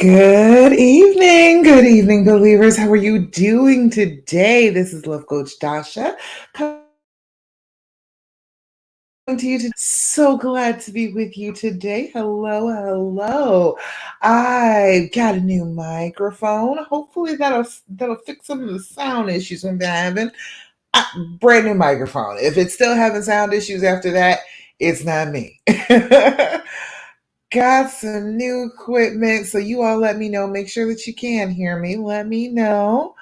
Good evening, believers. How are you doing today? This is Love Coach Dasha coming to you today. So glad to be with you today. Hello, hello. I got a new microphone. Hopefully that'll fix some of the sound issues we've been having. Brand new microphone. If it's still having sound issues after that, it's not me. Got some new equipment, so you all let me know. Make sure that you can hear me. Let me know.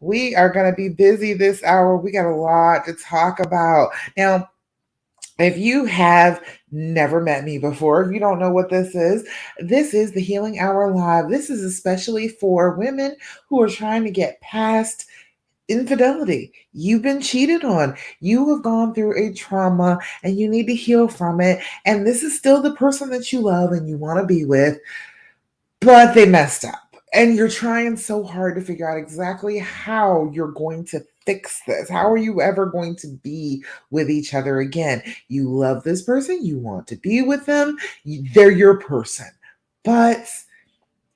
We are going to be busy this hour. We got a lot to talk about. Now, if you have never met me before, if you don't know what this is the Healing Hour Live. This is especially for women who are trying to get past infidelity. You've been cheated on. You have gone through a trauma and you need to heal from it. And this is still the person that you love and you want to be with, but they messed up. And you're trying so hard to figure out exactly how you're going to fix this. How are you ever going to be with each other again? You love this person, you want to be with them, they're your person. But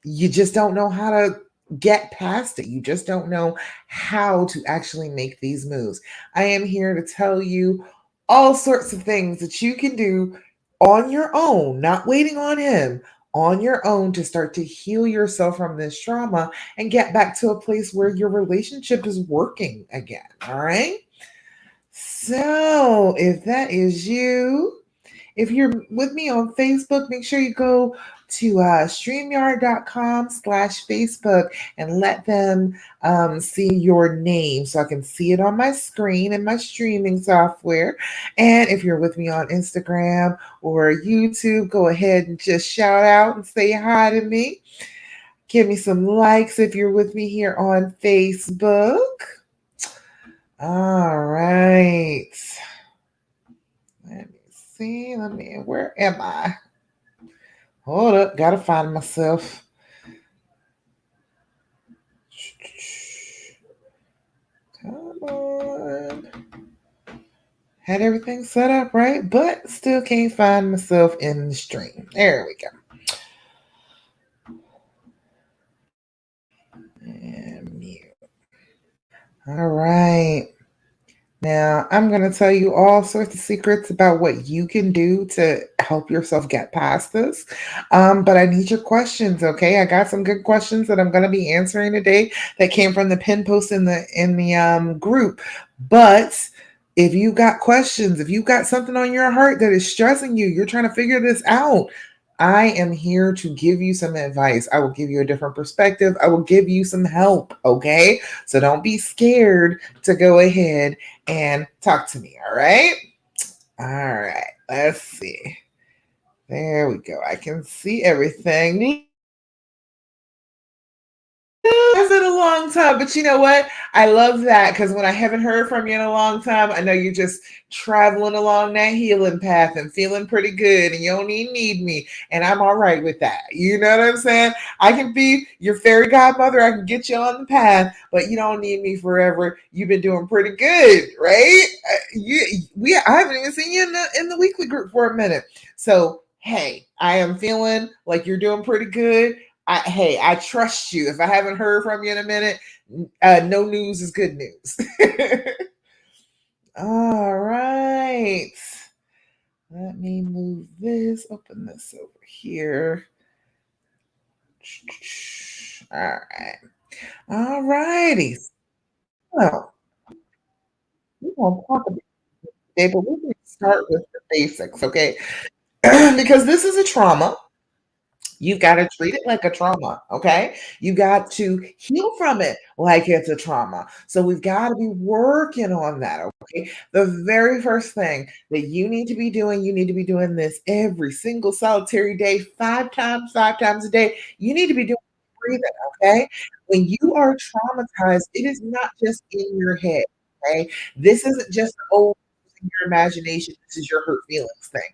you just don't know how to get past it. You just don't know how to actually make these moves. I am here to tell you all sorts of things that you can do on your own, not waiting on him, on your own to start to heal yourself from this trauma and get back to a place where your relationship is working again. All right. So if that is you, if you're with me on Facebook, make sure you go to streamyard.com/Facebook and let them see your name so I can see it on my screen in my streaming software. And if you're with me on Instagram or YouTube, go ahead and just shout out and say hi to me. Give me some likes if you're with me here on Facebook. All right. Let me see. Where am I? Hold up, gotta find myself. Come on. Had everything set up right, but still can't find myself in the stream. There we go. And mute. All right. Now, I'm going to tell you all sorts of secrets about what you can do to help yourself get past this. But I need your questions, okay? I got some good questions that I'm going to be answering today that came from the pin post in the group. But if you got questions, if you got something on your heart that is stressing you, you're trying to figure this out, I am here to give you some advice. I will give you a different perspective. I will give you some help, okay? So don't be scared to go ahead and talk to me, all right? All right, let's see. There we go. I can see everything. It's been a long time, but you know what? I love that because when I haven't heard from you in a long time, I know you're just traveling along that healing path and feeling pretty good, and you don't even need me, and I'm all right with that. You know what I'm saying? I can be your fairy godmother. I can get you on the path, but you don't need me forever. You've been doing pretty good, right? I haven't even seen you in the weekly group for a minute, so hey, I am feeling like you're doing pretty good. Hey, I trust you. If I haven't heard from you in a minute, no news is good news. All right. Let me move this, open this over here. All right. All righty. Well, we won't talk about it today, but we can start with the basics, okay? Because this is a trauma. You got to treat it like a trauma, okay? You got to heal from it like it's a trauma. So we've got to be working on that, okay? The very first thing that you need to be doing, you need to be doing this every single solitary day, five times a day. You need to be doing breathing, okay? When you are traumatized, it is not just in your head, okay? This isn't just in your imagination. This is your hurt feelings thing.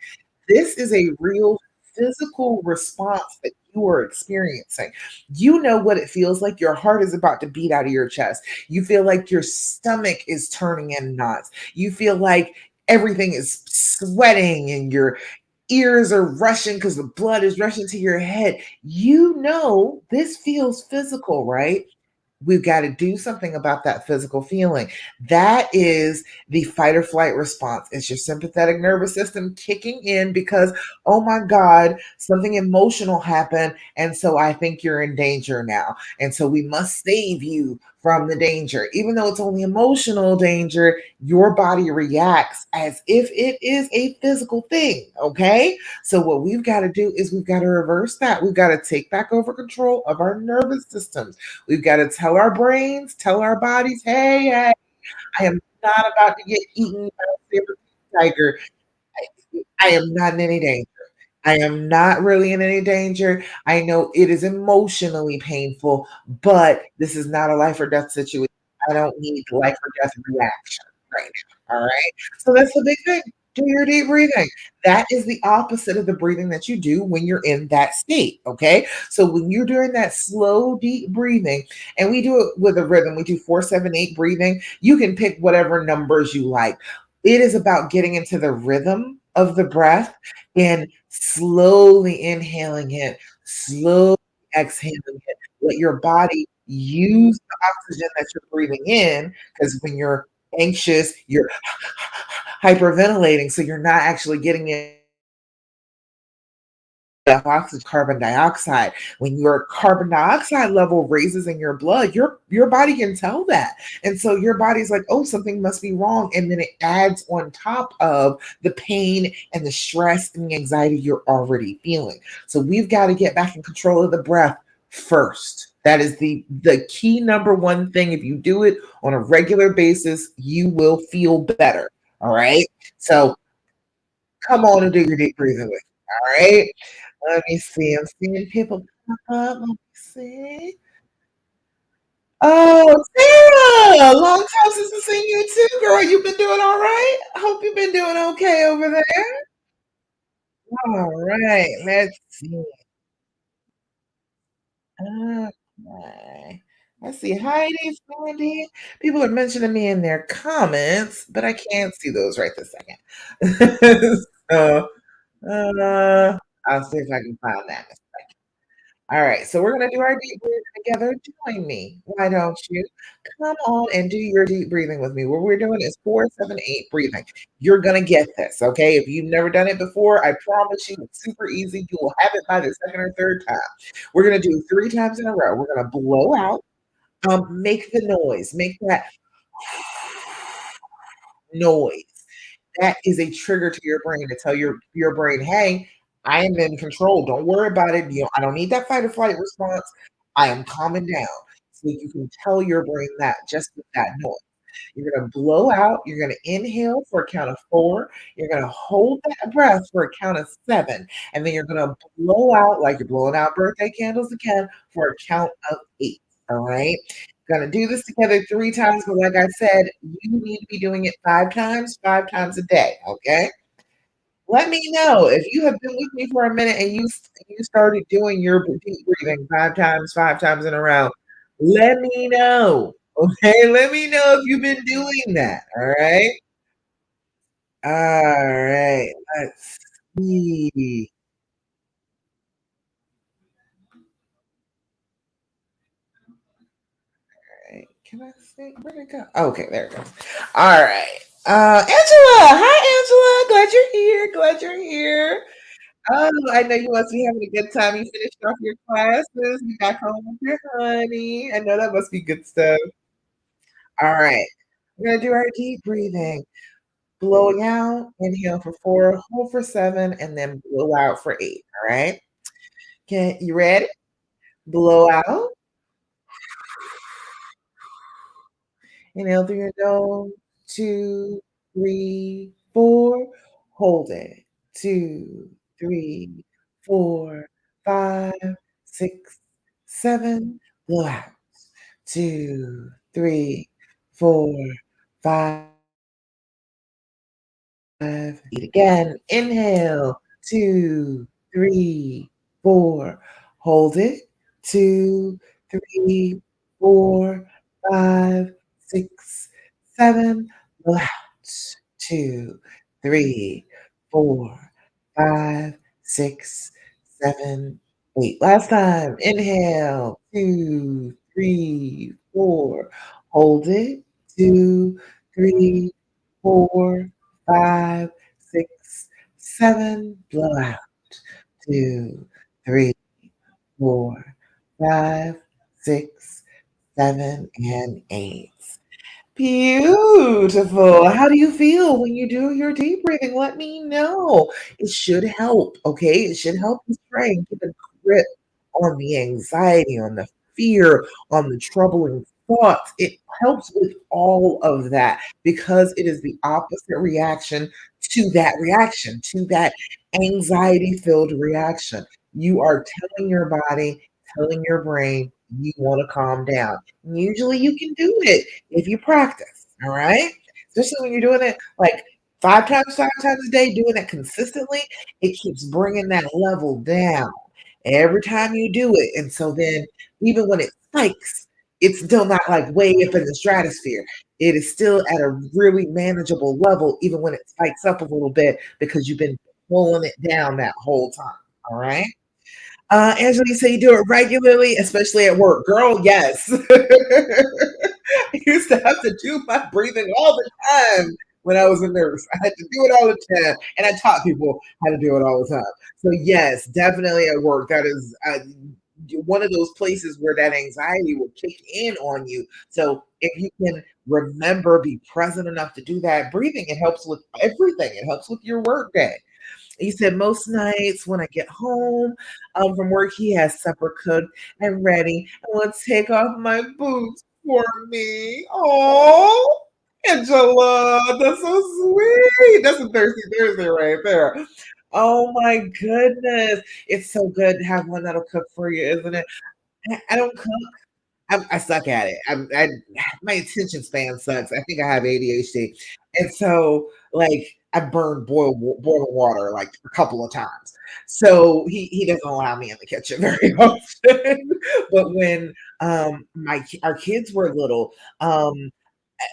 This is a real physical response that you are experiencing. You know what it feels like. Your heart is about to beat out of your chest. You feel like your stomach is turning in knots. You feel like everything is sweating and ears are rushing because the blood is rushing to your head. You know this feels physical, right? We've got to do something about that physical feeling. That is the fight or flight response. It's your sympathetic nervous system kicking in because, oh my God, something emotional happened. And so I think you're in danger now. And so we must save you from the danger. Even though it's only emotional danger, your body reacts as if it is a physical thing. Okay. So what we've got to do is we've got to reverse that. We've got to take back over control of our nervous systems. We've got to tell our brains, tell our bodies, hey, hey, I am not about to get eaten by a saber tiger. I am not in any danger. I am not really in any danger. I know it is emotionally painful, but this is not a life or death situation. I don't need life or death reaction right now. All right. So that's the big thing. Do your deep breathing. That is the opposite of the breathing that you do when you're in that state. Okay. So when you're doing that slow, deep breathing, and we do it with a rhythm, we do 4, 7, 8 breathing. You can pick whatever numbers you like. It is about getting into the rhythm of the breath and slowly inhaling it, slowly exhaling it. Let your body use the oxygen that you're breathing in, because when you're anxious, you're hyperventilating, so you're not actually getting in enough oxygen, carbon dioxide. When your carbon dioxide level raises in your blood, your body can tell that. And so your body's like, oh, something must be wrong. And then it adds on top of the pain and the stress and the anxiety you're already feeling. So we've got to get back in control of the breath first. That is the key number one thing. If you do it on a regular basis, you will feel better. All right. So come on and do your deep breathing with me. All right. Let me see. I'm seeing people pop up. Let me see. Oh, Sarah! Long time since I've seen you too, girl. You've been doing all right? I hope you've been doing okay over there. All right. Let's see. Okay. Let's see. Heidi, Sandy. People are mentioning me in their comments, but I can't see those right this second. So, I'll see if I can find that. All right, so we're gonna do our deep breathing together. Join me. Why don't you? Come on and do your deep breathing with me. What we're doing is 4, 7, 8 breathing. You're gonna get this, okay? If you've never done it before, I promise you it's super easy. You will have it by the second or third time. We're gonna do 3 times in a row. We're gonna blow out, make the noise, make that noise. That is a trigger to your brain to tell your brain, "Hey, I am in control. Don't worry about it. You know, I don't need that fight or flight response. I am calming down." So you can tell your brain that just with that noise. You're gonna blow out, you're gonna inhale for a count of 4, you're gonna hold that breath for a count of 7, and then you're gonna blow out like you're blowing out birthday candles again for a count of 8. All right? Gonna do this together 3 times, but like I said, you need to be doing it 5 times a day, okay? Let me know if you have been with me for a minute and you started doing your deep breathing 5 times in a row. Let me know, okay? Let me know if you've been doing that, all right? All right, let's see. Right, can I see? Where'd it go? Okay, there it goes. All right. Angela, hi Angela. Glad you're here. Glad you're here. Oh, I know you must be having a good time. You finished off your classes. You got home with your honey. I know that must be good stuff. All right. We're gonna do our deep breathing. Blowing out, inhale for 4, hold for 7, and then blow out for 8. All right. Okay, you ready? Blow out. Inhale through your nose. 2, 3, 4. Hold it. 2, 3, 4, 5, 6, 7. Blow out. 2, 3, 4, 5. Eat again. Inhale. 2, 3, 4. Hold it. 2, 3, 4, 5, 6, 7. Relax. 2, 3, 4, 5, 6, 7, 8. Last time. Inhale. 2, 3, 4. Hold it. 2, 3, 4, 5, 6, 7. Blow out. 2, 3, 4, 5, 6, 7, and 8. Beautiful. How do you feel when you do your deep breathing? Let me know. It should help, okay? It should help you try and get a grip on the anxiety, on the fear, on the troubling thoughts. It helps with all of that because it is the opposite reaction, to that anxiety-filled reaction. You are telling your body, telling your brain, you want to calm down. Usually you can do it if you practice, all right? Especially when you're doing it like 5 times a day, doing it consistently, it keeps bringing that level down every time you do it. And so then, even when it spikes, it's still not like way up in the stratosphere. It is still at a really manageable level, even when it spikes up a little bit because you've been pulling it down that whole time. All right. Angela, you say you do it regularly, especially at work. Girl, yes. I used to have to do my breathing all the time when I was a nurse. I had to do it all the time, and I taught people how to do it all the time. So yes, definitely at work. That is one of those places where that anxiety will kick in on you. So if you can remember, be present enough to do that breathing, it helps with everything. It helps with your work day. He said, most nights when I get home from work, he has supper cooked and ready and will take off my boots for me. Oh, Angela, that's so sweet. That's a Thirsty Thursday right there. Oh my goodness. It's so good to have one that'll cook for you, isn't it? I don't cook. I suck at it. My attention span sucks. I think I have ADHD, and so like I burned boiling water like a couple of times. So he doesn't allow me in the kitchen very often. But when our kids were little,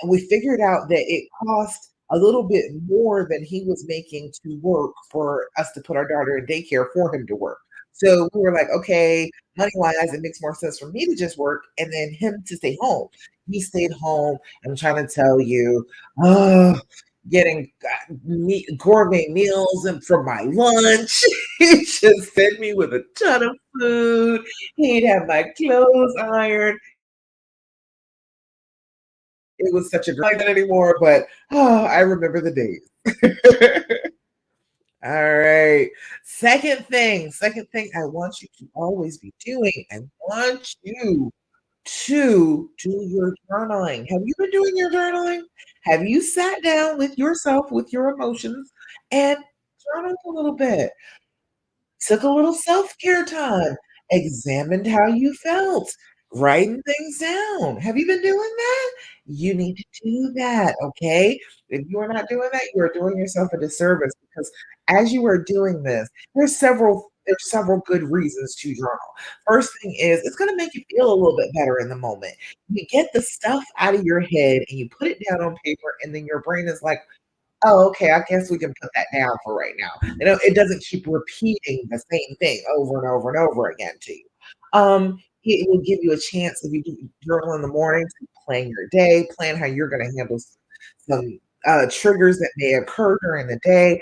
we figured out that it cost a little bit more than he was making to work for us to put our daughter in daycare for him to work. So we were like, okay, money wise, it makes more sense for me to just work and then him to stay home. He stayed home. I'm trying to tell you, oh, getting gourmet meals and for my lunch. He just sent me with a ton of food. He'd have my clothes ironed. It was such a like that anymore, but I remember the days. All right. Second thing I want you to always be doing. I want you to do your journaling. Have you been doing your journaling? Have you sat down with yourself, with your emotions, and journaled a little bit? Took a little self-care time, examined how you felt, writing things down. Have you been doing that? You need to do that, okay? If you are not doing that, you are doing yourself a disservice because as you are doing this, there's several good reasons to journal. First thing is it's going to make you feel a little bit better in the moment. You get the stuff out of your head and you put it down on paper and then your brain is like, oh, okay, I guess we can put that down for right now. It doesn't keep repeating the same thing over and over and over again to you. It will give you a chance if you do journal in the morning to plan your day, plan how you're gonna handle some triggers that may occur during the day,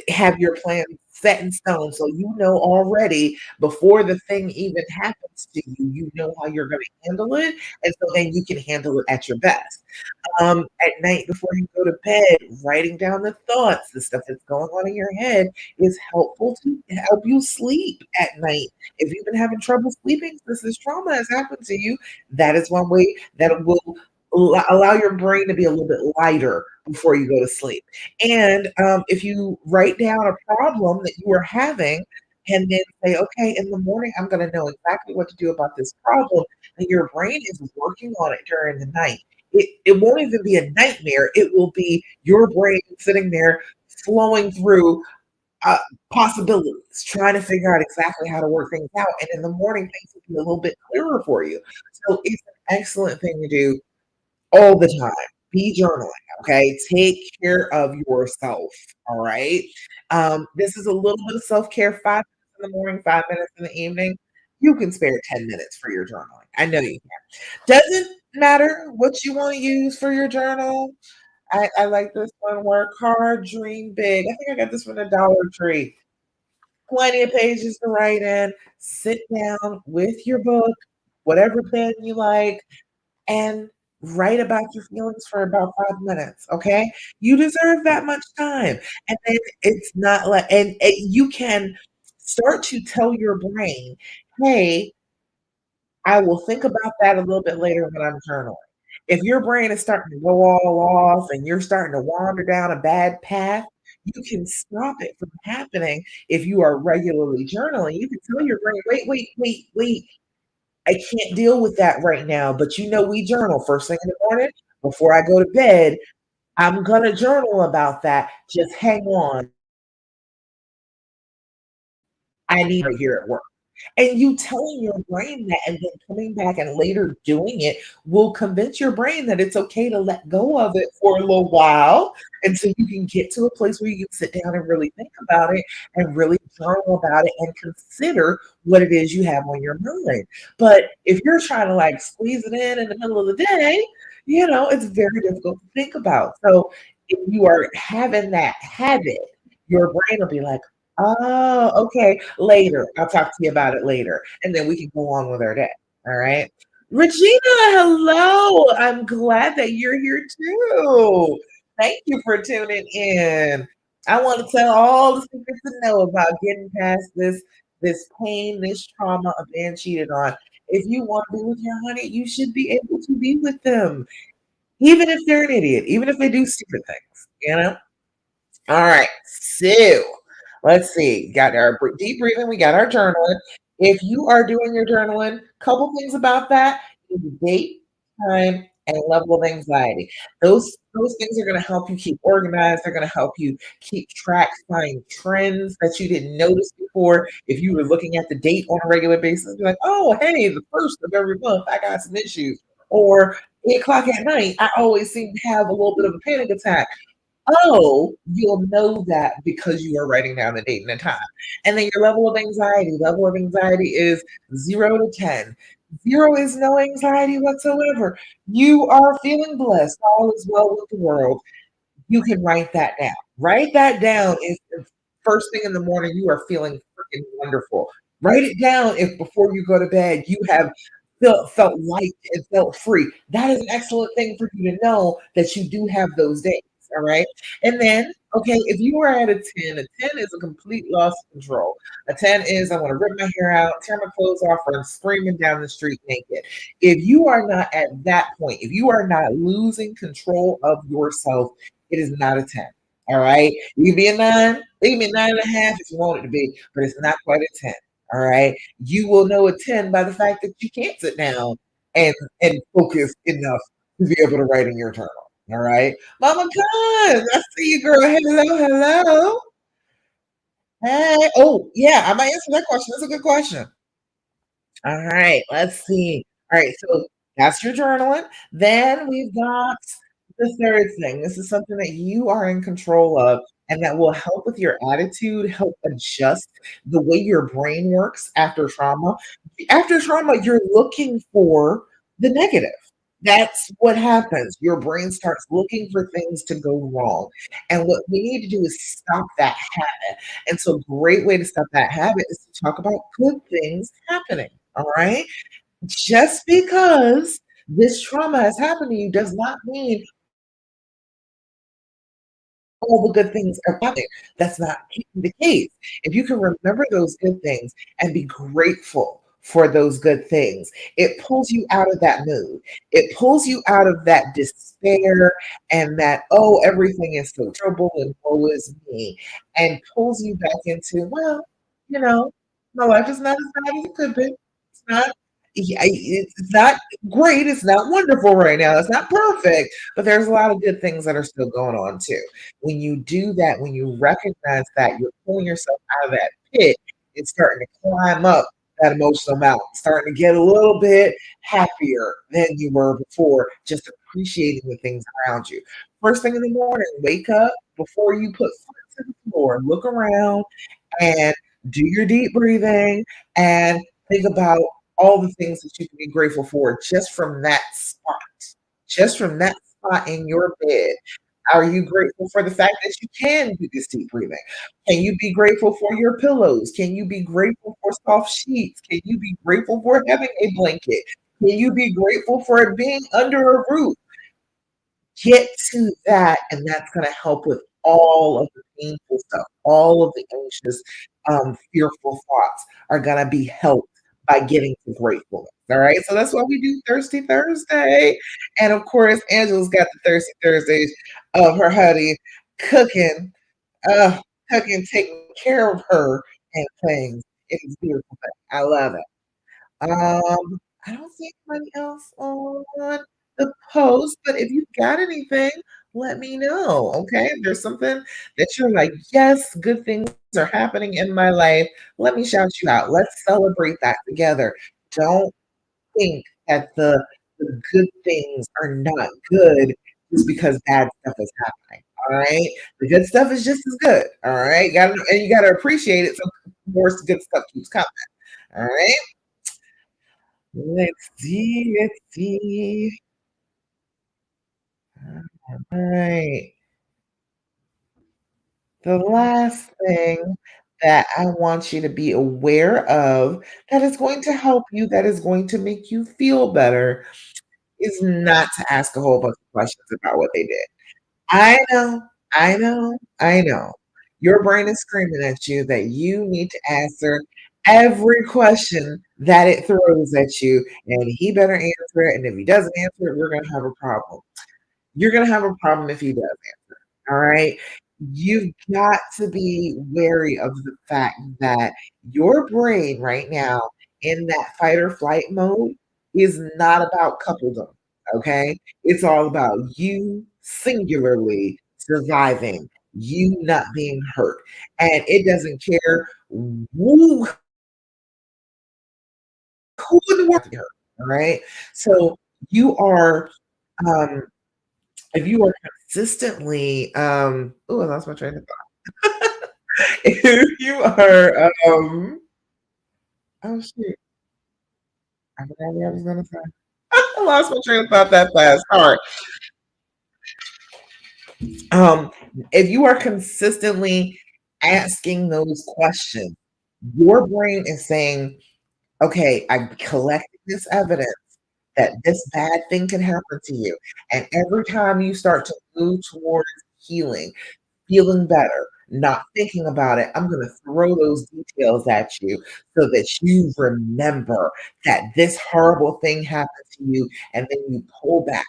have your plan set in stone so you know already before the thing even happens to you, you know how you're gonna handle it, and so then you can handle it at your best. At night before you go to bed, writing down the thoughts, the stuff that's going on in your head is helpful to help you sleep at night. If you've been having trouble sleeping since this trauma has happened to you, that is one way that will allow your brain to be a little bit lighter before you go to sleep. And if you write down a problem that you are having and then say, okay, in the morning, I'm going to know exactly what to do about this problem, and your brain is working on it during the night. It won't even be a nightmare. It will be your brain sitting there flowing through uh, possibilities, trying to figure out exactly how to work things out. And in the morning, things will be a little bit clearer for you. So it's an excellent thing to do all the time be journaling, okay? Take care of yourself, all right? This is a little bit of self-care, 5 minutes in the morning, 5 minutes in the evening. You can spare 10 minutes for your journaling. I know you can. Doesn't matter what you wanna use for your journal. I like this one, work hard, dream big. I think I got this from the Dollar Tree. Plenty of pages to write in. Sit down with your book, whatever pen you like, and write about your feelings for about 5 minutes, okay? You deserve that much time, and then it's not like and you can start to tell your brain, "Hey, I will think about that a little bit later when I'm journaling." If your brain is starting to go all off and you're starting to wander down a bad path, you can stop it from happening if you are regularly journaling. You can tell your brain, "Wait, wait, wait, wait. I can't deal with that right now, but you know we journal first thing in the morning before I go to bed. I'm gonna journal about that. Just hang on. I need it here at work." And you telling your brain that and then coming back and later doing it will convince your brain that it's okay to let go of it for a little while until you can get to a place where you can sit down and really think about it and really journal about it and consider what it is you have on your mind. But if you're trying to like squeeze it in the middle of the day, it's very difficult to think about. So if you are having that habit, your brain will be like, "Oh, okay. Later. I'll talk to you about it later." And then we can go on with our day. All right. Regina, hello. I'm glad that you're here too. Thank you for tuning in. I want to tell all the secrets to know about getting past this pain, this trauma of being cheated on. If you want to be with your honey, you should be able to be with them, even if they're an idiot, even if they do stupid things. All right, so let's see. Got our deep breathing. We got our journaling. If you are doing your journaling, couple things about that: is date, time, and level of anxiety. Those things are going to help you keep organized. They're going to help you keep track, find trends that you didn't notice before. If you were looking at the date on a regular basis, you're like, "Oh, hey, the first of every month, I got some issues." Or 8 o'clock at night, I always seem to have a little bit of a panic attack. Oh, you'll know that because you are writing down the date and the time. And then your level of anxiety is 0 to 10. 0 is no anxiety whatsoever. You are feeling blessed. All is well with the world. You can write that down. Write that down if first thing in the morning you are feeling freaking wonderful. Write it down if before you go to bed you have felt light and felt free. That is an excellent thing for you to know that you do have those days. All right. And then, okay, if you are at a 10, a 10 is a complete loss of control. A 10 is I want to rip my hair out, tear my clothes off, or I'm screaming down the street naked. If you are not at that point, if you are not losing control of yourself, it is not a 10. All right. You can be a 9, it can be 9.5 if you want it to be, but it's not quite a 10. All right. You will know a 10 by the fact that you can't sit down and focus enough to be able to write in your journal. All right. Mama Cuz, I see you, girl. Hello, hello. Hey. Oh, yeah, I might answer that question. That's a good question. All right, let's see. All right, so that's your journaling. Then we've got the third thing. This is something that you are in control of and that will help with your attitude, help adjust the way your brain works after trauma. After trauma, you're looking for the negative. That's what happens. Your brain starts looking for things to go wrong. And what we need to do is stop that habit. And so, great way to stop that habit is to talk about good things happening. All right. Just because this trauma has happened to you does not mean all the good things are happening. That's not the case. If you can remember those good things and be grateful for those good things, it pulls you out of that mood. It pulls you out of that despair and that, oh, everything is so terrible and woe is me, and pulls you back into, well, you know, my life is not as bad as it could be. It's not. Yeah, it's not great. It's not wonderful right now. It's not perfect, but there's a lot of good things that are still going on too. When you do that, when you recognize that, you're pulling yourself out of that pit, it's starting to climb up that emotional amount, starting to get a little bit happier than you were before, just appreciating the things around you. First thing in the morning, wake up before you put foot to the floor, look around and do your deep breathing and think about all the things that you can be grateful for just from that spot, just from that spot in your bed. Are you grateful for the fact that you can do this deep breathing? Can you be grateful for your pillows? Can you be grateful for soft sheets? Can you be grateful for having a blanket? Can you be grateful for it being under a roof? Get to that, and that's gonna help with all of the painful stuff, all of the anxious, fearful thoughts are gonna be helped by getting to gratefulness, all right? So that's why we do Thirsty Thursday, and of course, Angela's got the Thirsty Thursdays of her honey cooking, uh, cooking, taking care of her and things. It is a beautiful thing. I love it. I don't see anybody else on the post, but if you've got anything, let me know, okay? If there's something that you're like, "Yes, good things are happening in my life," let me shout you out. Let's celebrate that together. Don't think that the good things are not good just because bad stuff is happening, all right? The good stuff is just as good, all right? You gotta appreciate it so more good stuff keeps coming, all right? Let's see. Alright. The last thing that I want you to be aware of that is going to help you, that is going to make you feel better, is not to ask a whole bunch of questions about what they did. I know, I know. Your brain is screaming at you that you need to answer every question that it throws at you, and he better answer it, and if he doesn't answer it, we're gonna have a problem. You're gonna have a problem if he does answer, all right? You've got to be wary of the fact that your brain right now in that fight or flight mode is not about coupledom, okay? It's all about you singularly surviving, you not being hurt, and it doesn't care who in the world to be hurt, all right? So you are, um if you are consistently, ooh, I lost my train of thought. If you are, oh shoot, I forgot what I was gonna say. I lost my train of thought that fast. Sorry. Um, if you are consistently asking those questions, your brain is saying, okay, I collected this evidence that this bad thing can happen to you. And every time you start to move towards healing, feeling better, not thinking about it, I'm gonna throw those details at you so that you remember that this horrible thing happened to you, and then you pull back,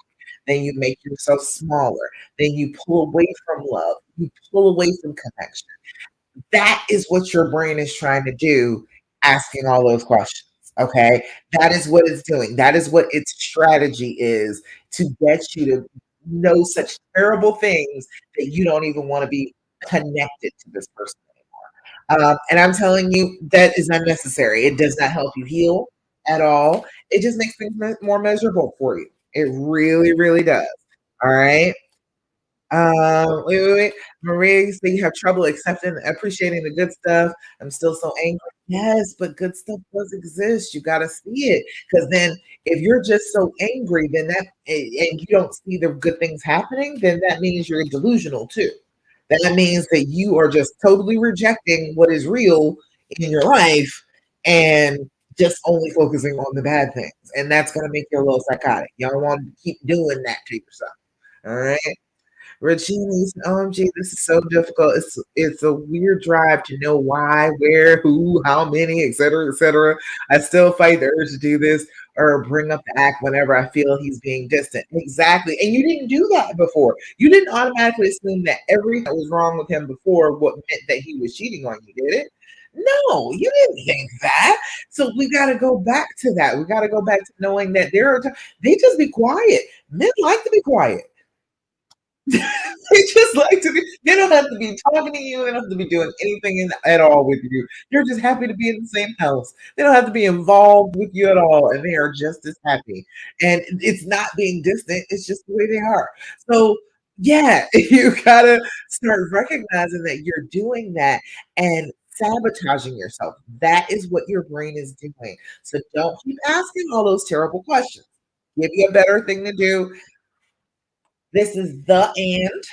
then you make yourself smaller, then you pull away from love, you pull away from connection. That is what your brain is trying to do, asking all those questions, okay? That is what it's doing. That is what its strategy is to get you to know such terrible things that you don't even wanna be connected to this person anymore. And I'm telling you, that is unnecessary. It does not help you heal at all. It just makes things more miserable for you. It really, really does. All right? Wait. Maria, you say you have trouble accepting appreciating the good stuff. I'm still so angry. Yes, but good stuff does exist. You gotta see it. Because then if you're just so angry, then and you don't see the good things happening, then that means you're delusional too. That means that you are just totally rejecting what is real in your life and just only focusing on the bad things. And that's gonna make you a little psychotic. You don't want to keep doing that to yourself. All right. Regina, you said, OMG, this is so difficult. It's a weird drive to know why, where, who, how many, et cetera, et cetera. I still fight the urge to do this or bring up the act whenever I feel he's being distant. Exactly. And you didn't do that before. You didn't automatically assume that everything that was wrong with him before what meant that he was cheating on you, did it? No, you didn't think that. So we got to go back to that. We got to go back to knowing that there are times they just be quiet. Men like to be quiet. They just like to be they don't have to be talking to you, they don't have to be doing anything at all with you. They're just happy to be in the same house. They don't have to be involved with you at all, and they are just as happy. And it's not being distant, it's just the way they are. So, yeah, you gotta start recognizing that you're doing that and sabotaging yourself. That is what your brain is doing. So don't keep asking all those terrible questions. Give you a better thing to do. This is the and.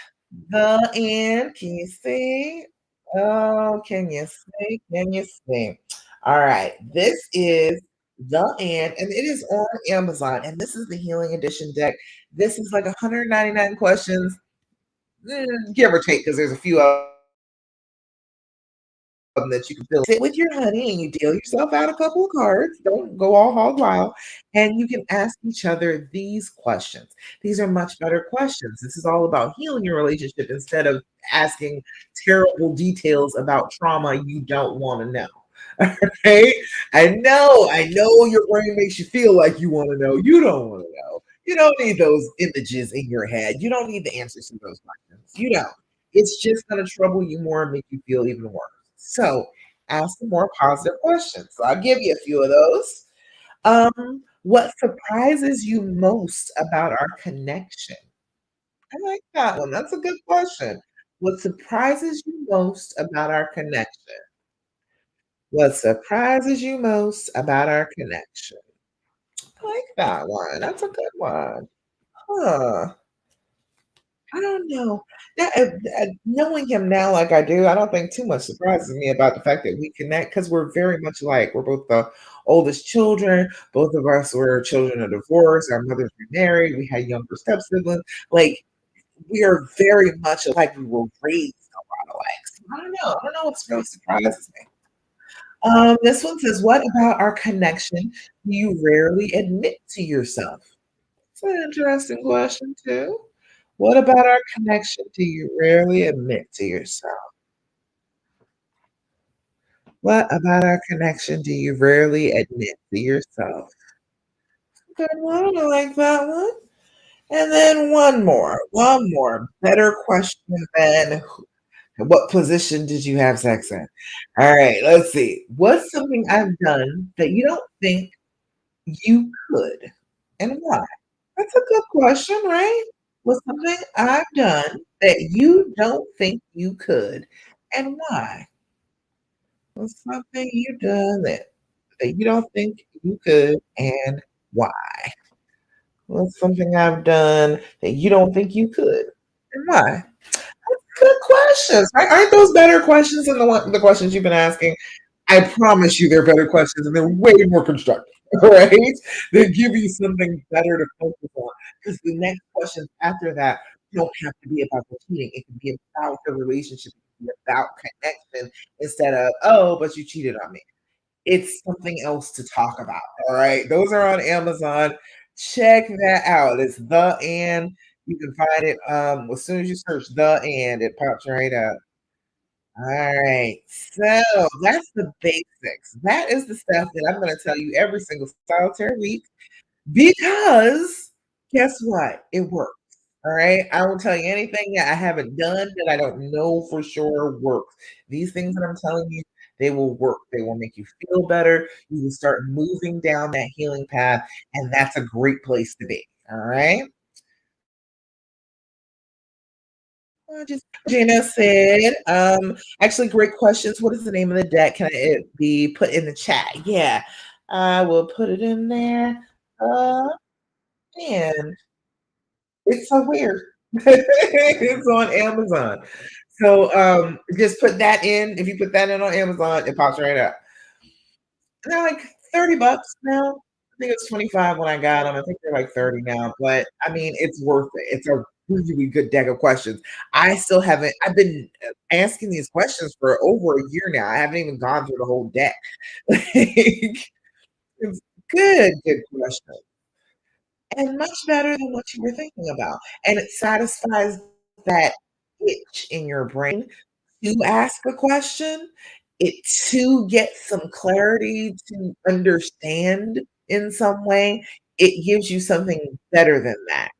The and. Can you see? Oh, can you see? Can you see? All right. This is the and it is on Amazon. And this is the Healing Edition deck. This is like 199 questions, give or take, because there's a few of that you can fill. Sit with your honey and you deal yourself out a couple of cards. Don't go all hog wild. And you can ask each other these questions. These are much better questions. This is all about healing your relationship instead of asking terrible details about trauma you don't want to know. Right? I know your brain makes you feel like you want to know. You don't want to know. You don't need those images in your head. You don't need the answers to those questions. You don't. It's just going to trouble you more and make you feel even worse. So ask some more positive questions. So I'll give you a few of those. What surprises you most about our connection? I like that one. That's a good question. What surprises you most about our connection? What surprises you most about our connection? I like that one. That's a good one. Huh. I don't know. That knowing him now like I do, I don't think too much surprises me about the fact that we connect because we're very much alike. We're both the oldest children. Both of us were children of divorce. Our mothers remarried. We had younger step siblings. Like we are very much alike. We were raised a lot alike. So I don't know. I don't know what's really surprises me. This one says, "What about our connection do you rarely admit to yourself?" It's an interesting question too. What about our connection do you rarely admit to yourself? What about our connection do you rarely admit to yourself? Good one. I like that one. And then one more. Better question than what position did you have sex in? All right, let's see. What's something I've done that you don't think you could and why? That's a good question, right? What's something I've done that you don't think you could and why? What's something you done that you don't think you could and why? What's something I've done that you don't think you could and why? Good questions. Aren't those better questions than the questions you've been asking? I promise you they're better questions and they're way more constructive, right? They give you something better to focus on. Because the next questions after that don't have to be about the cheating. It can be about the relationship, it can be about connection instead of, oh, but you cheated on me. It's something else to talk about. All right. Those are on Amazon. Check that out. It's the and you can find it as soon as you search the and it pops right up. All right. So that's the basics. That is the stuff that I'm going to tell you every single solitary week because guess what? It works. All right. I won't tell you anything that I haven't done that I don't know for sure works. These things that I'm telling you, they will work. They will make you feel better. You will start moving down that healing path. And that's a great place to be. All right. Just Gina said, actually, great questions. What is the name of the deck? Can it be put in the chat? Yeah, I will put it in there. Uh, and it's so weird. It's on Amazon. So just put that in. If you put that in on Amazon, it pops right up. They're like 30 bucks now. I think it's 25 when I got them. I think they're like 30 now, but I mean, it's worth it. It's a really good deck of questions. I still haven't, I've been asking these questions for over a year now. I haven't even gone through the whole deck. Like, it's good question. And much better than what you were thinking about. And it satisfies that itch in your brain to ask a question, it to get some clarity, to understand in some way, it gives you something better than that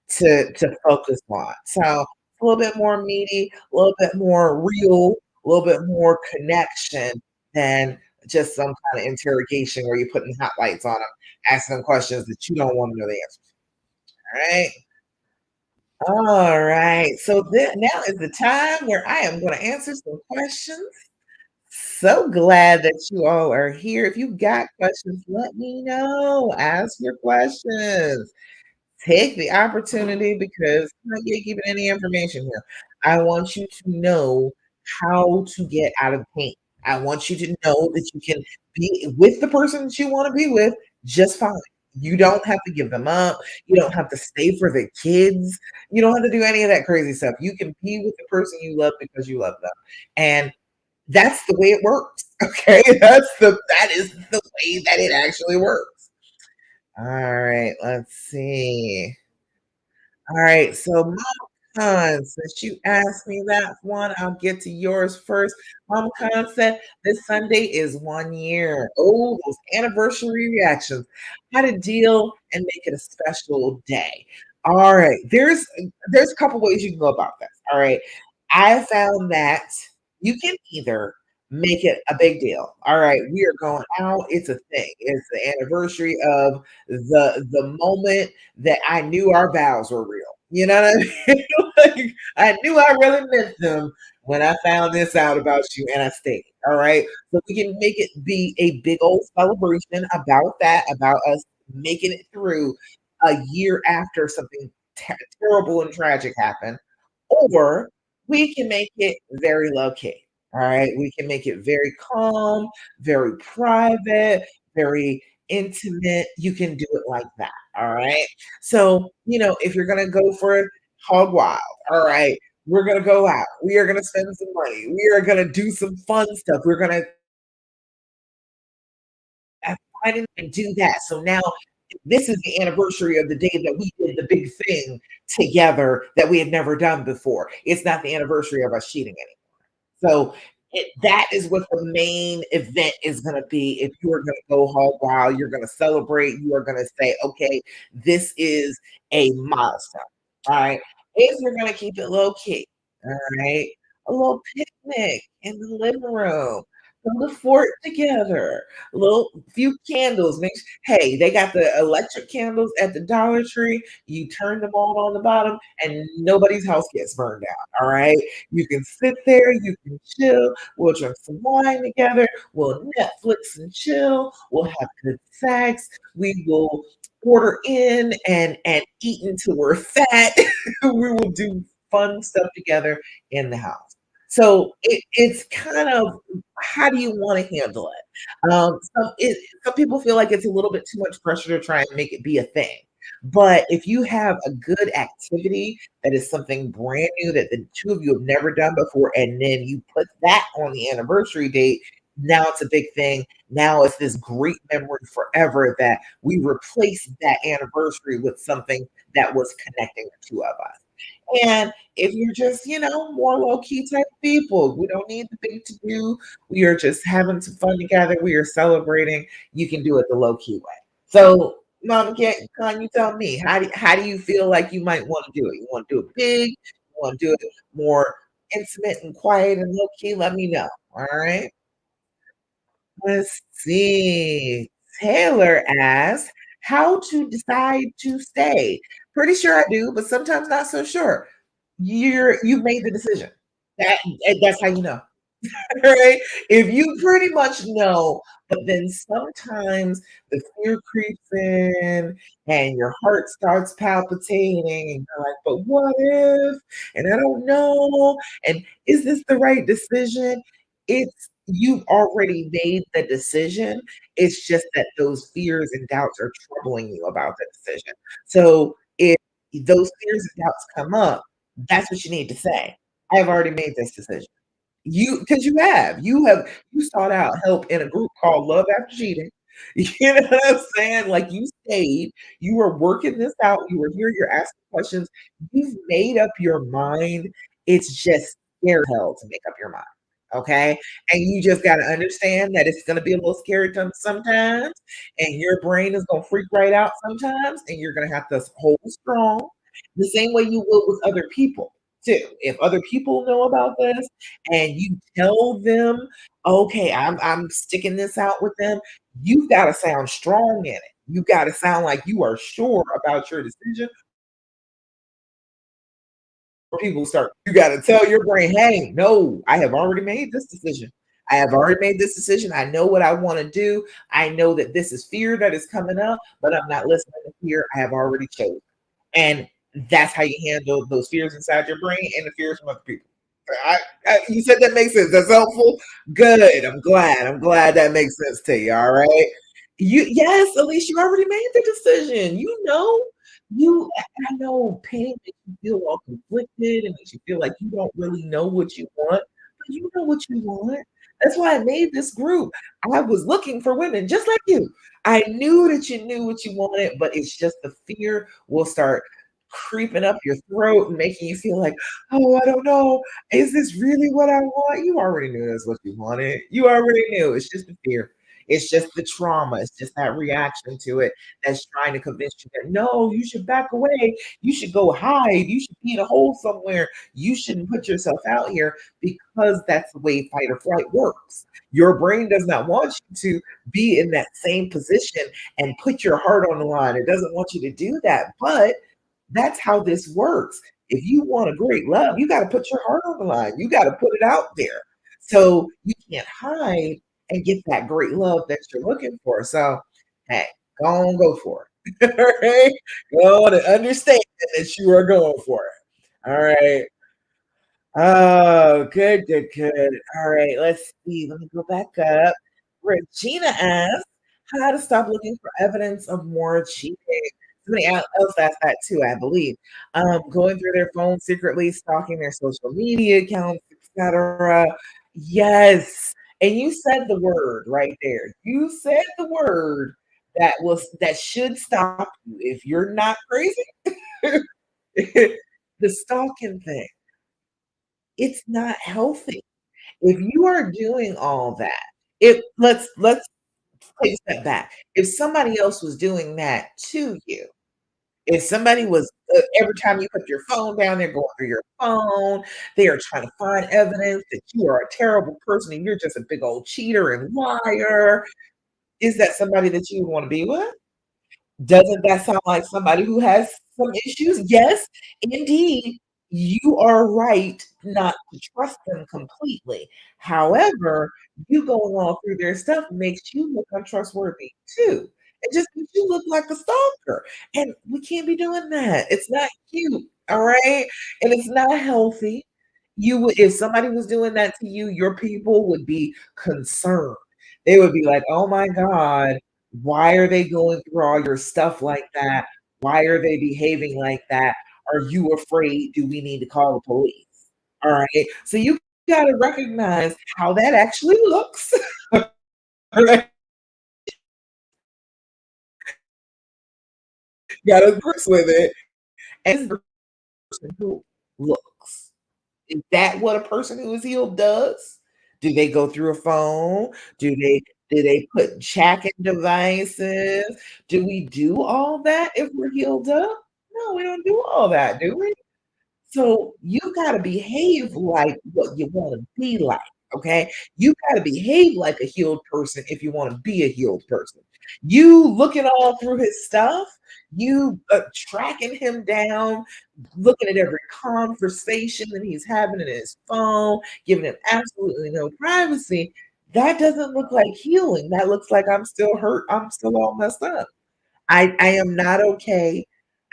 to focus on. So a little bit more meaty, a little bit more real, a little bit more connection than just some kind of interrogation where you're putting hot lights on them, asking them questions that you don't want to know the answer to. All right. All right. So then now is the time where I am going to answer some questions. So glad that you all are here. If you've got questions, let me know. Ask your questions. Take the opportunity because I'm not giving any information here. I want you to know how to get out of pain. I want you to know that you can be with the person that you want to be with just fine. You don't have to give them up. You don't have to stay for the kids. You don't have to do any of that crazy stuff. You can be with the person you love because you love them. And that's the way it works. Okay. That is the way that it actually works. All right, let's see. All right, so Mom Khan, since you asked me that one, I'll get to yours first. Mom Khan said this Sunday is 1 year. Oh, those anniversary reactions. How to deal and make it a special day. All right, there's a couple ways you can go about this. All right, I found that you can either make it a big deal. All right, we are going out. It's a thing. It's the anniversary of the moment that I knew our vows were real. You know what I mean? Like, I knew I really meant them when I found this out about you and I stayed. All right. So we can make it be a big old celebration about that, about us making it through a year after something terrible and tragic happened. Or we can make it very low key. All right. We can make it very calm, very private, very intimate. You can do it like that. All right. So, if you're going to go for it, hog wild. All right. We're going to go out. We are going to spend some money. We are going to do some fun stuff. We're going to find and do that. So now this is the anniversary of the day that we did the big thing together that we had never done before. It's not the anniversary of us cheating anymore. So that is what the main event is going to be. If you are going to go hog wild, you're going to celebrate. You are going to say, okay, this is a milestone. All right. If you're going to keep it low key, all right, a little picnic in the living room. Build a fort together. A little few candles. Hey, they got the electric candles at the Dollar Tree. You turn them on the bottom, and nobody's house gets burned down. All right. You can sit there, you can chill. We'll drink some wine together. We'll Netflix and chill. We'll have good sex. We will order in and eat until we're fat. We will do fun stuff together in the house. So it's kind of how do you want to handle it? Some people feel like it's a little bit too much pressure to try and make it be a thing. But if you have a good activity that is something brand new that the two of you have never done before, and then you put that on the anniversary date, now it's a big thing. Now it's this great memory forever that we replaced that anniversary with something that was connecting the two of us. And if you're just, more low key type people, we don't need the big to do. We are just having some fun together. We are celebrating. You can do it the low key way. So, Mama, can you tell me how do you feel like you might want to do it? You want to do it big? You want to do it more intimate and quiet and low key? Let me know. All right. Let's see. Taylor asked, how to decide to stay? Pretty sure I do, but sometimes not so sure. You've made the decision. That's how you know. Right? If you pretty much know, but then sometimes the fear creeps in and your heart starts palpitating and you're like, but what if? And I don't know. And is this the right decision? It's you've already made the decision. It's just that those fears and doubts are troubling you about the decision. So if those fears and doubts come up, that's what you need to say. I've already made this decision. Because you sought out help in a group called Love After Cheating. You know what I'm saying? Like, you stayed, you were working this out, you were here, you're asking questions, you've made up your mind. It's just scary hell to make up your mind, okay? And you just gotta understand that it's gonna be a little scary sometimes, and your brain is gonna freak right out sometimes, and you're gonna have to hold strong the same way you would with other people. too. If other people know about this and you tell them, "Okay, I'm sticking this out with them," you've gotta sound strong in it. You gotta sound like you are sure about your decision for people to start you gotta tell your brain, "Hey, no, I have already made this decision. I have already made this decision. I know what I wanna do. I know that this is fear that is coming up, but I'm not listening to fear. I have already chosen." And that's how you handle those fears inside your brain and the fears from other people. You said that makes sense. That's helpful. Good. I'm glad. I'm glad that makes sense to you. All right. You yes, at least you already made the decision. You know, I know pain makes you feel all conflicted and makes you feel like you don't really know what you want, but you know what you want. That's why I made this group. I was looking for women just like you. I knew that you knew what you wanted, but it's just the fear will start creeping up your throat and making you feel like, "Oh, I don't know. Is this really what I want?" You already knew that's what you wanted. You already knew. It's just the fear. It's just the trauma. It's just that reaction to it that's trying to convince you that, "No, you should back away. You should go hide. You should be in a hole somewhere. You shouldn't put yourself out here," because that's the way fight or flight works. Your brain does not want you to be in that same position and put your heart on the line. It doesn't want you to do that, but that's how this works. If you want a great love, you gotta put your heart on the line. You gotta put it out there. So you can't hide and get that great love that you're looking for. So, hey, go on, go for it. All right? Go on and understand that you are going for it. All right. Oh, good, good, good. All right, let's see. Let me go back up. Regina asks, how to stop looking for evidence of more cheating. Somebody else asked that too, I believe. Going through their phone secretly, stalking their social media accounts, etc. Yes. And you said the word right there. You said the word that should stop you if you're not crazy. The stalking thing. It's not healthy. If you are doing all that, if let's take a step back. If somebody else was doing that to you, if somebody was every time you put your phone down, they're going through your phone, they are trying to find evidence that you are a terrible person and you're just a big old cheater and liar, is that somebody that you would wanna be with? Doesn't that sound like somebody who has some issues? Yes, indeed, you are right not to trust them completely. However, you going all through their stuff makes you look untrustworthy too. It just makes you look like a stalker, and we can't be doing that. It's not cute, all right? And it's not healthy. You would if somebody was doing that to you, your people would be concerned. They would be like, "Oh my god, why are they going through all your stuff like that? Why are they behaving like that? Are you afraid? Do we need to call the police?" All right. So you gotta recognize how that actually looks. All right. You gotta grip with it. And the person who looks. Is that what a person who is healed does? Do they go through a phone? Do they put tracking devices? Do we do all that if we're healed up? No, we don't do all that, do we? So you gotta behave like what you wanna be like, okay? You gotta behave like a healed person if you wanna be a healed person. You looking all through his stuff, you, tracking him down, looking at every conversation that he's having in his phone, giving him absolutely no privacy, that doesn't look like healing. That looks like I'm still hurt, I'm still all messed up. I am not okay.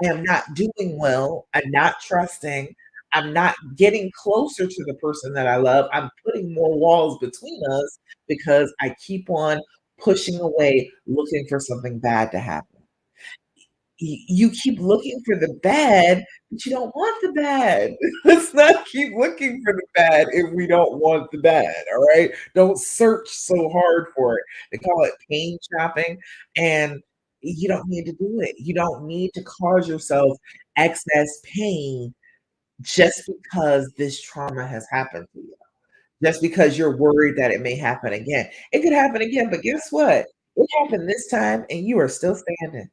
I am not doing well. I'm not trusting. I'm not getting closer to the person that I love. I'm putting more walls between us because I keep on pushing away, looking for something bad to happen. You keep looking for the bad, but you don't want the bad. Let's not keep looking for the bad if we don't want the bad, all right? Don't search so hard for it. They call it pain shopping, and you don't need to do it. You don't need to cause yourself excess pain just because this trauma has happened to you, just because you're worried that it may happen again. It could happen again, but guess what? It happened this time and you are still standing.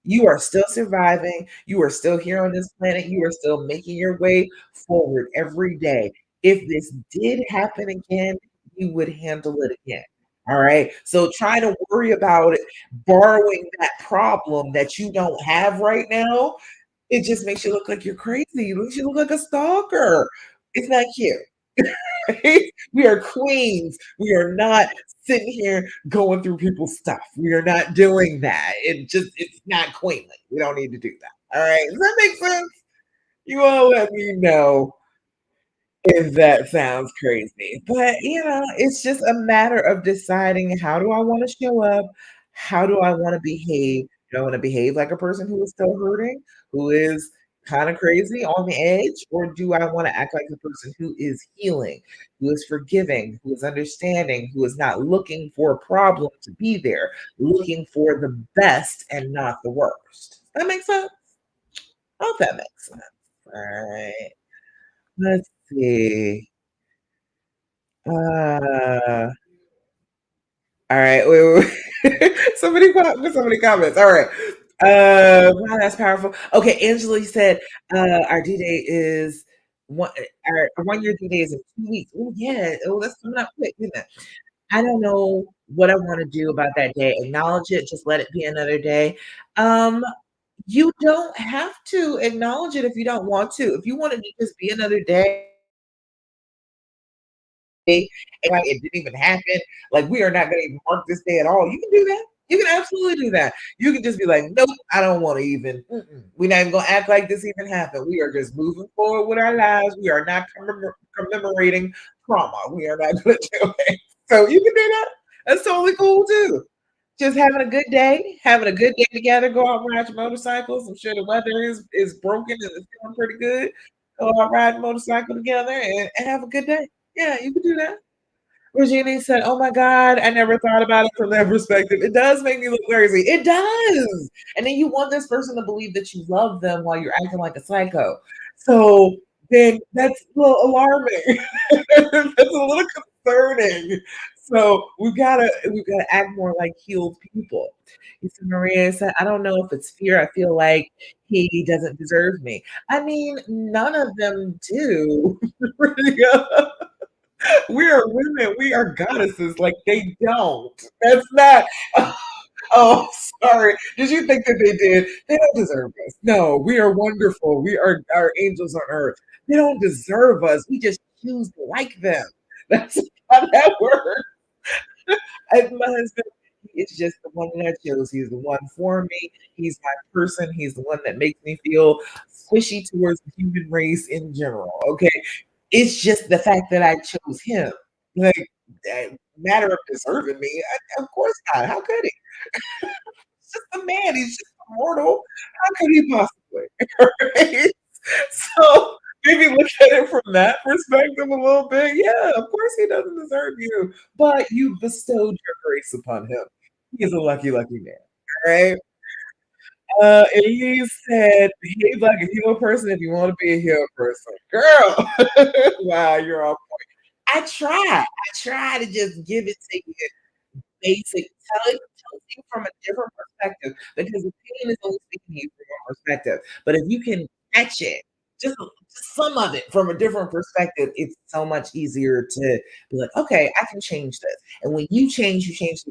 You are still surviving. You are still here on this planet. You are still making your way forward every day. If this did happen again, you would handle it again. All right. So try to worry about it, borrowing that problem that you don't have right now. It just makes you look like you're crazy. It makes you look like a stalker. It's not cute. Right? We are queens. We are not sitting here going through people's stuff. We are not doing that. It's not queenly. We don't need to do that. All right. Does that make sense? You all let me know if that sounds crazy. But, it's just a matter of deciding how do I want to show up? How do I want to behave? Do I want to behave like a person who is still hurting, who is kind of crazy on the edge? Or do I want to act like a person who is healing, who is forgiving, who is understanding, who is not looking for a problem to be there, looking for the best and not the worst? That makes sense? I hope that makes sense. All right. Let's see. Uh, all right. Wait, wait, wait. Somebody comments. All right. Wow, that's powerful. Okay, Angela said our due date is our 1 year due date is in 2 weeks. Oh yeah. Oh, that's coming up quick, isn't it? I don't know what I want to do about that day. Acknowledge it, just let it be another day. Um, you don't have to acknowledge it if you don't want to. If you want it to just be another day, and like it didn't even happen. Like we are not going to even mark this day at all. You can do that. You can absolutely do that. You can just be like, nope, I don't want to even. We're not even going to act like this even happened. We are just moving forward with our lives. We are not commemorating trauma. We are not going to do it. So you can do that. That's totally cool too. Just having a good day, having a good day together. Go out and ride your motorcycles. I'm sure the weather is broken and it's feeling pretty good. Go out ride a motorcycle together and have a good day. Yeah, you can do that. Regina said, "Oh my God, I never thought about it from that perspective. It does make me look crazy. It does." And then you want this person to believe that you love them while you're acting like a psycho. So then that's a little alarming. That's a little concerning. So we gotta act more like healed people. Lisa Maria said, "I don't know if it's fear. I feel like he doesn't deserve me." I mean, none of them do. We are women. We are goddesses. Like they don't. That's not. Oh, sorry. Did you think that they did? They don't deserve us. No, we are wonderful. We are our angels on earth. They don't deserve us. We just choose to like them. That's how that works. And my husband, he is just the one that I chose. He's the one for me. He's my person. He's the one that makes me feel squishy towards the human race in general. Okay. It's just the fact that I chose him. Like, matter of deserving me. Of course not. How could he? He's just a man. He's just a mortal. How could he possibly? Right? So maybe look at it from that perspective a little bit. Yeah, of course he doesn't deserve you, but you bestowed your grace upon him. He's a lucky, lucky man. All right. And he said, behave like a hero person if you want to be a hero person. Girl, wow, you're all I try to just give it to you basic, tell it to you from a different perspective because the pain is only speaking to you from one perspective. But if you can catch it, just some of it from a different perspective, it's so much easier to be like, okay, I can change this. And when you change the things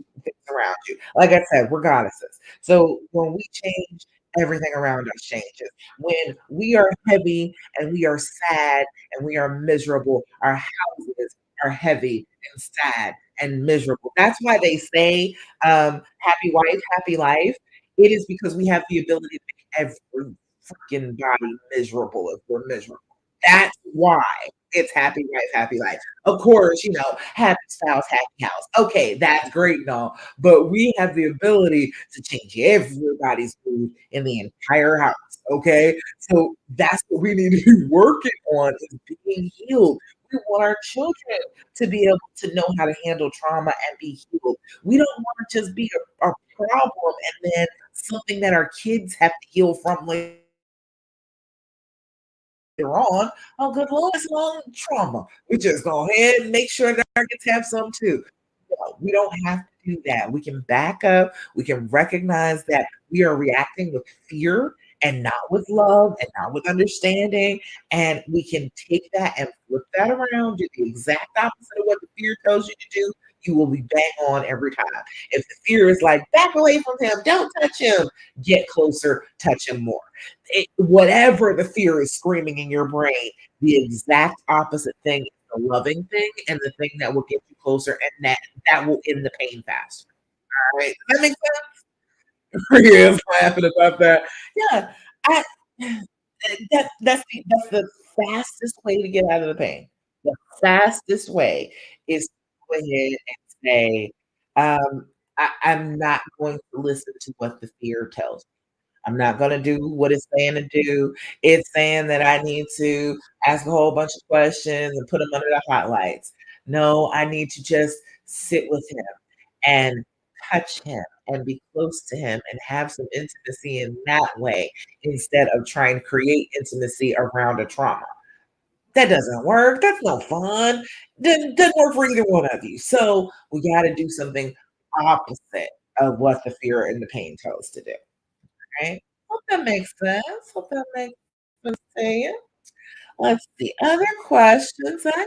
around you. Like I said, we're goddesses. So when we change, everything around us changes. When we are heavy and we are sad and we are miserable, our houses are heavy and sad and miserable. That's why they say, happy wife, happy life. It is because we have the ability to make every freaking body miserable if we're miserable. That's why it's happy wife, happy life. Of course, happy spouse, happy house. Okay, that's great and all, but we have the ability to change everybody's mood in the entire house. Okay, so that's what we need to be working on is being healed. We want our children to be able to know how to handle trauma and be healed. We don't want to just be a problem and then something that our kids have to heal from later on. Oh, good Lord, it's long trauma. We just go ahead and make sure that our kids have some too. No, we don't have to do that. We can back up. We can recognize that we are reacting with fear and not with love and not with understanding. And we can take that and flip that around, do the exact opposite of what the fear tells you to do. You will be bang on every time. If the fear is like, back away from him, don't touch him, get closer, touch him more. Whatever the fear is screaming in your brain, the exact opposite thing is the loving thing and the thing that will get you closer, and that will end the pain faster. All right. Does that make sense? He is laughing about that. Yeah. I that's the fastest way to get out of the pain. The fastest way is to go ahead and say, I'm not going to listen to what the fear tells me. I'm not gonna do what it's saying to do. It's saying that I need to ask a whole bunch of questions and put him under the hot lights. No, I need to just sit with him and touch him and be close to him and have some intimacy in that way instead of trying to create intimacy around a trauma. That doesn't work. That's no fun. Doesn't work for either one of you. So we gotta do something opposite of what the fear and the pain tell us to do. Right? Hope that makes sense. Hope that makes sense to you. Let's see. Other questions I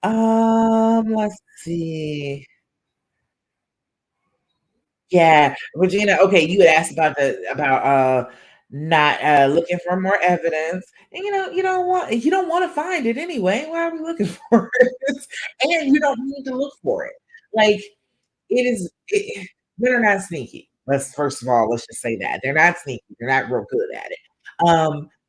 got. Let's see. Yeah, Regina, okay, you had asked about not looking for more evidence. And you don't want to find it anyway. Why are we looking for it? And you don't need to look for it. Like it is they're not sneaky. Let's just say that. They're not sneaky. They're not real good at it.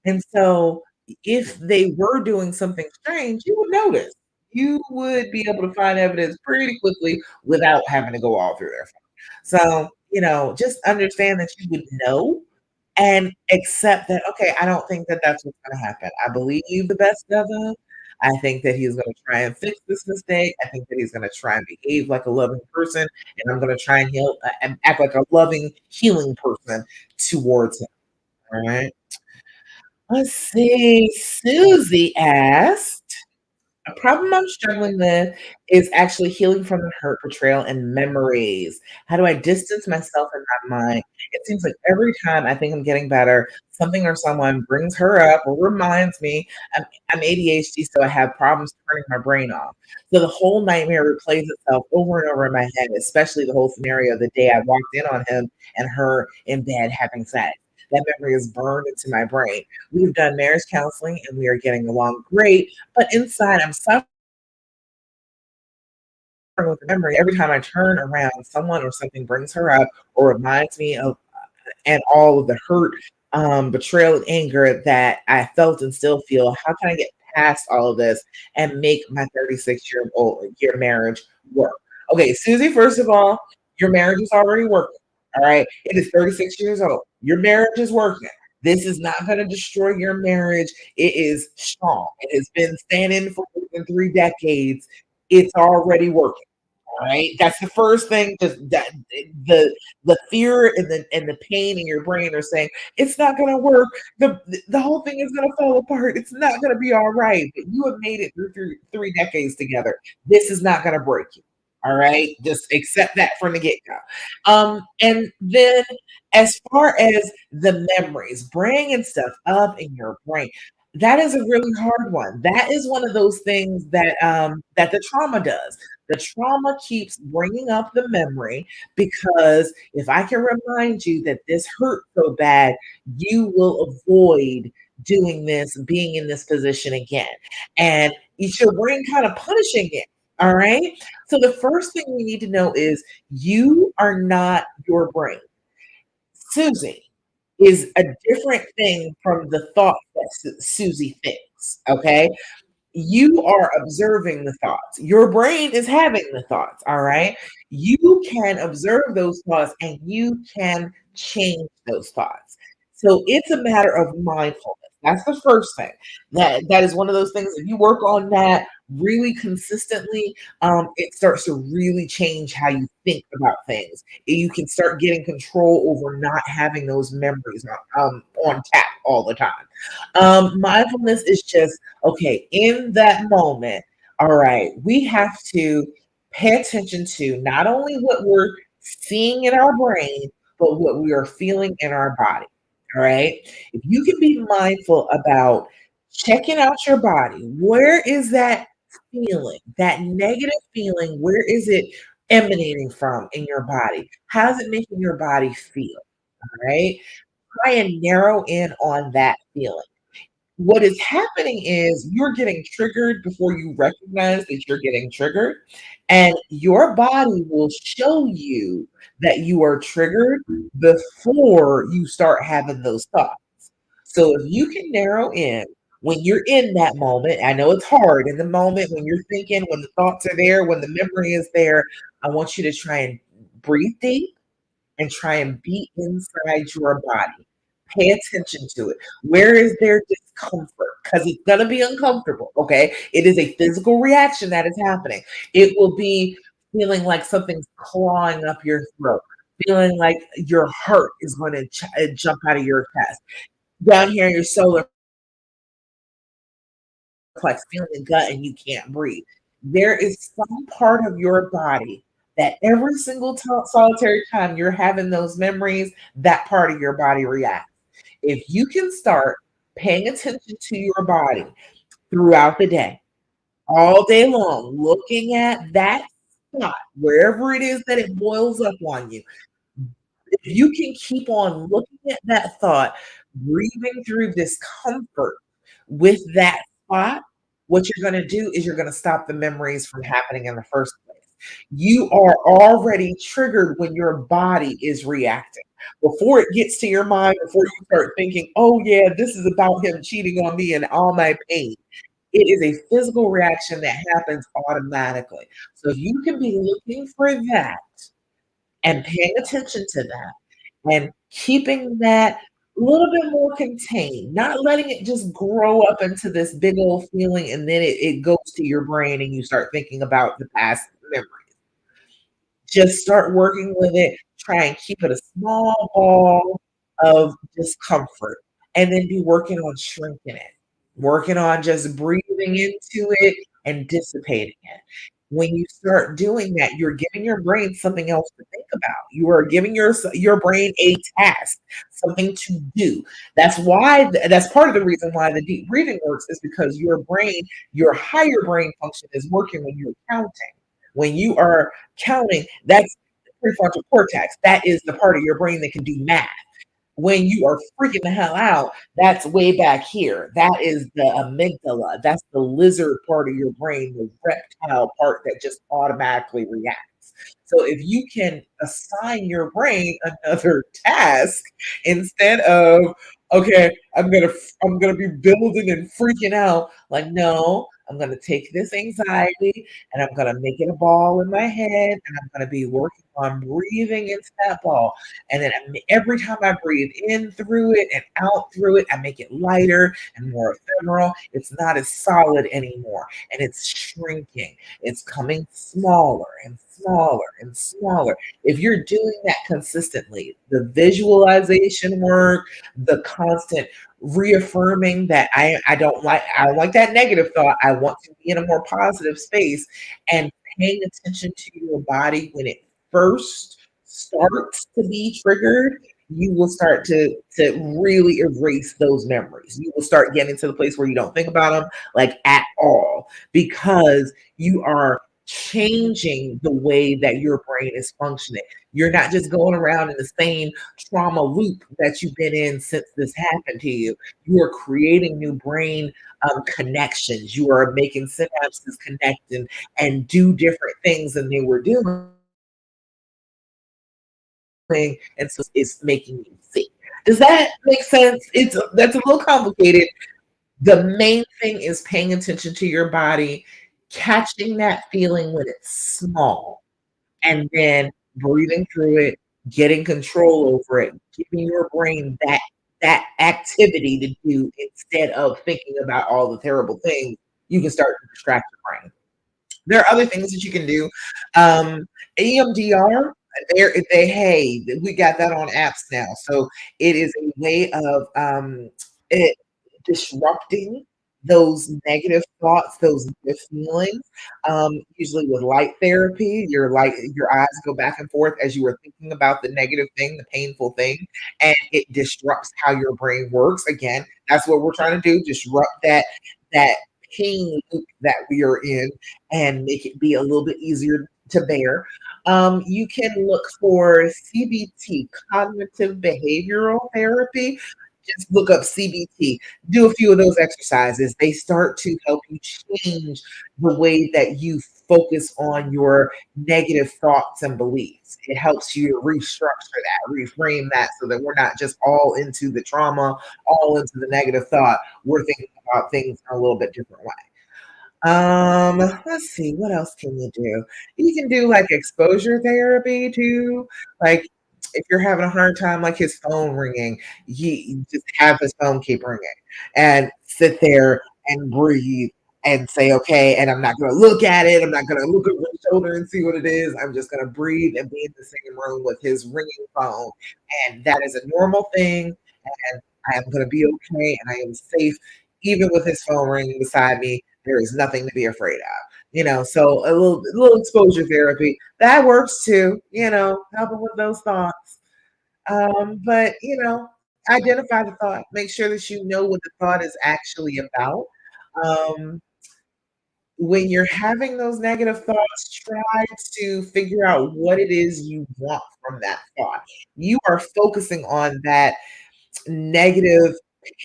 And so if they were doing something strange, you would notice. You would be able to find evidence pretty quickly without having to go all through their phone. So, just understand that you would know and accept that, okay, I don't think that that's what's going to happen. I believe the best of him. I think that he's going to try and fix this mistake. I think that he's going to try and behave like a loving person, and I'm going to try and heal and act like a loving, healing person towards him. All right. Let's see. Susie asked, a problem I'm struggling with is actually healing from the hurt, betrayal, and memories. How do I distance myself in my mind? It seems like every time I think I'm getting better, something or someone brings her up or reminds me I'm ADHD, so I have problems turning my brain off. So the whole nightmare replays itself over and over in my head, especially the whole scenario the day I walked in on him and her in bed having sex. That memory is burned into my brain. We've done marriage counseling and we are getting along great, but inside I'm suffering with the memory. Every time I turn around, someone or something brings her up or reminds me of and all of the hurt, betrayal, and anger that I felt and still feel. How can I get past all of this and make my 36-year marriage work? Okay, Susie, first of all, your marriage is already working. All right. It is 36 years old. Your marriage is working. This is not going to destroy your marriage. It is strong. It has been standing for more than 3 decades. It's already working. All right, that's the first thing. Just that the fear and the pain in your brain are saying it's not going to work. The whole thing is going to fall apart. It's not going to be all right. But you have made it through 3 decades together. This is not going to break you. All right, just accept that from the get go. And then as far as the memories, bringing stuff up in your brain, that is a really hard one. That is one of those things that the trauma does. The trauma keeps bringing up the memory because if I can remind you that this hurt so bad, you will avoid doing this, being in this position again. And it's your brain kind of punishing it. All right. So the first thing we need to know is you are not your brain. Susie is a different thing from the thought that Susie thinks. Okay, you are observing the thoughts. Your brain is having the thoughts, all right? You can observe those thoughts and you can change those thoughts. So it's a matter of mindfulness. That's the first thing. That is one of those things. If you work on that really consistently, it starts to really change how you think about things. You can start getting control over not having those memories on tap all the time. Mindfulness is just okay, in that moment, all right, we have to pay attention to not only what we're seeing in our brain, but what we are feeling in our body. All right. If you can be mindful about checking out your body, where is that feeling, that negative feeling? Where is it emanating from in your body? How's it making your body feel? All right. Try and narrow in on that feeling. What is happening is you're getting triggered before you recognize that you're getting triggered, and your body will show you that you are triggered before you start having those thoughts. So if you can narrow in when you're in that moment, I know it's hard in the moment when you're thinking, when the thoughts are there, when the memory is there, I want you to try and breathe deep and try and be inside your body. Pay attention to it. Where is there discomfort? Because it's going to be uncomfortable. Okay. It is a physical reaction that is happening. It will be feeling like something's clawing up your throat, feeling like your heart is going to jump out of your chest. Down here in your solar plex, feeling the gut and you can't breathe. There is some part of your body that every single solitary time you're having those memories, that part of your body reacts. If you can start paying attention to your body throughout the day, all day long, looking at that spot, wherever it is that it boils up on you, if you can keep on looking at that thought, breathing through discomfort with that spot, what you're going to do is you're going to stop the memories from happening in the first place. You are already triggered when your body is reacting. Before it gets to your mind, before you start thinking, oh, yeah, this is about him cheating on me and all my pain. It is a physical reaction that happens automatically. So if you can be looking for that and paying attention to that and keeping that a little bit more contained, not letting it just grow up into this big old feeling and then it goes to your brain and you start thinking about the past memory. Just start working with it. Try and keep it a small ball of discomfort and then be working on shrinking it, working on just breathing into it and dissipating it. When you start doing that, you're giving your brain something else to think about. You are giving your brain a task, something to do. That's part of the reason why the deep breathing works is because your brain, your higher brain function is working when you're counting. When you are counting, that's the prefrontal cortex. That is the part of your brain that can do math. When you are freaking the hell out, that's way back here. That is the amygdala. That's the lizard part of your brain, the reptile part that just automatically reacts. So if you can assign your brain another task instead of, okay, I'm gonna be building and freaking out, like, no, I'm gonna take this anxiety and I'm gonna make it a ball in my head and I'm gonna be working on breathing into that ball. And then every time I breathe in through it and out through it, I make it lighter and more ephemeral. It's not as solid anymore and it's shrinking. It's coming smaller and smaller and smaller. If you're doing that consistently, the visualization work, the constant reaffirming that I don't like that negative thought. I want to be in a more positive space and paying attention to your body when it first starts to be triggered, you will start to really erase those memories. You will start getting to the place where you don't think about them like at all because you are changing the way that your brain is functioning. You're not just going around in the same trauma loop that you've been in since this happened to you. You are creating new brain connections. You are making synapses connect and do different things than they were doing and so it's making you sick. Does that make sense? That's a little complicated. The main thing is paying attention to your body, catching that feeling when it's small, and then breathing through it, getting control over it, giving your brain that activity to do instead of thinking about all the terrible things. You can start to distract your brain. There are other things that you can do. EMDR, hey, we got that on apps now. So it is a way of it disrupting those negative thoughts, those negative feelings. Usually with light therapy, your eyes go back and forth as you were thinking about the negative thing, the painful thing, and it disrupts how your brain works. Again, that's what we're trying to do, disrupt that pain loop that we are in and make it be a little bit easier to bear. You can look for CBT, cognitive behavioral therapy. Just look up CBT, do a few of those exercises. They start to help you change the way that you focus on your negative thoughts and beliefs. It helps you to restructure that, reframe that so that we're not just all into the trauma, all into the negative thought. We're thinking about things in a little bit different way. Let's see, what else can you do? You can do like exposure therapy too. Like if you're having a hard time, like his phone ringing, you just have his phone keep ringing and sit there and breathe and say, okay, and I'm not going to look at it. I'm not going to look over his shoulder and see what it is. I'm just going to breathe and be in the same room with his ringing phone. And that is a normal thing. And I am going to be okay and I am safe, even with his phone ringing beside me. There is nothing to be afraid of. So a little exposure therapy that works too. Helping with those thoughts. But identify the thought. Make sure that you know what the thought is actually about. Um, when you're having those negative thoughts, try to figure out what it is you want from that thought. You are focusing on that negative,